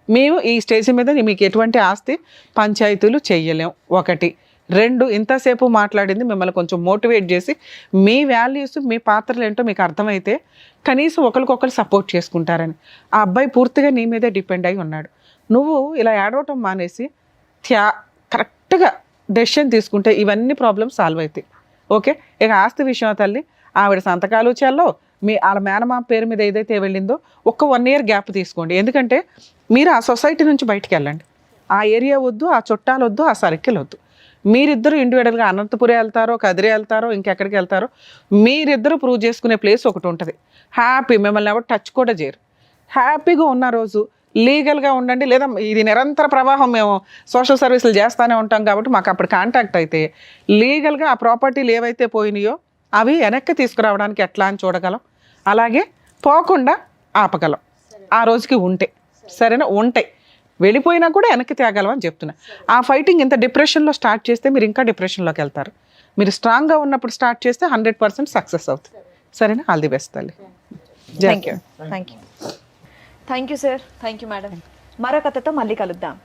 Speaker 4: మేము ఈ స్టేజ్ మీద మీకు ఎటువంటి ఆస్తి పంచాయతీలు చెయ్యలేం, 1. 2 ఇంతసేపు మాట్లాడింది మిమ్మల్ని కొంచెం మోటివేట్ చేసి మీ వాల్యూస్ మీ పాత్రలు ఏంటో మీకు అర్థమైతే కనీసం ఒకరికొకరు సపోర్ట్ చేసుకుంటారని. ఆ అబ్బాయి పూర్తిగా నీ మీదే డిపెండ్ అయి ఉన్నాడు. నువ్వు ఇలా ఏడవటం మానేసి కరెక్ట్గా డెసిషన్ తీసుకుంటే ఇవన్నీ ప్రాబ్లమ్స్ సాల్వ్ అవుతాయి. ఓకే, ఇక ఆస్తి విషయం తల్లి, ఆవిడ సంతకాలు చెల్లో, వాళ్ళ మేనమామ పేరు మీద ఏదైతే వెళ్ళిందో ఒక్క 1 year గ్యాప్ తీసుకోండి. ఎందుకంటే మీరు ఆ సొసైటీ నుంచి బయటికి వెళ్ళండి. ఆ ఏరియా వద్దు, ఆ చుట్టాలు వద్దు, ఆ సర్కిల్ వద్దు. మీరిద్దరు ఇండివిజువల్గా అనంతపురం వెళ్తారో, కదిరి వెళ్తారో, ఇంకెక్కడికి వెళ్తారో మీరిద్దరు ప్రూవ్ చేసుకునే ప్లేస్ ఒకటి ఉంటుంది. హ్యాపీ, మిమ్మల్ని ఎవరు టచ్ కూడా చేయరు. హ్యాపీగా ఉన్న రోజు లీగల్గా ఉండండి. లేదా ఇది నిరంతర ప్రవాహం, మేము సోషల్ సర్వీసులు చేస్తూనే ఉంటాం కాబట్టి మాకు అప్పుడు కాంటాక్ట్ అయితే లీగల్గా ఆ ప్రాపర్టీలు ఏవైతే పోయినాయో అవి వెనక్కి తీసుకురావడానికి ఎట్లా అని చూడగలం. అలాగే పోకుండా ఆపగలం ఆ రోజుకి ఉంటే. సరేనా? ఉంటాయి, వెళ్ళిపోయినా కూడా వెనక్కి తేగలం అని చెప్తున్నా. ఆ ఫైటింగ్ ఇంత డిప్రెషన్లో స్టార్ట్ చేస్తే మీరు ఇంకా డిప్రెషన్లోకి వెళ్తారు. మీరు స్ట్రాంగ్గా ఉన్నప్పుడు స్టార్ట్ చేస్తే 100% సక్సెస్ అవుతుంది. సరేనా? ఆల్ ది బెస్ట్ తల్లి.
Speaker 2: Thank you sir. Thank you madam. మరో కథతో మళ్ళీ కలుద్దాం.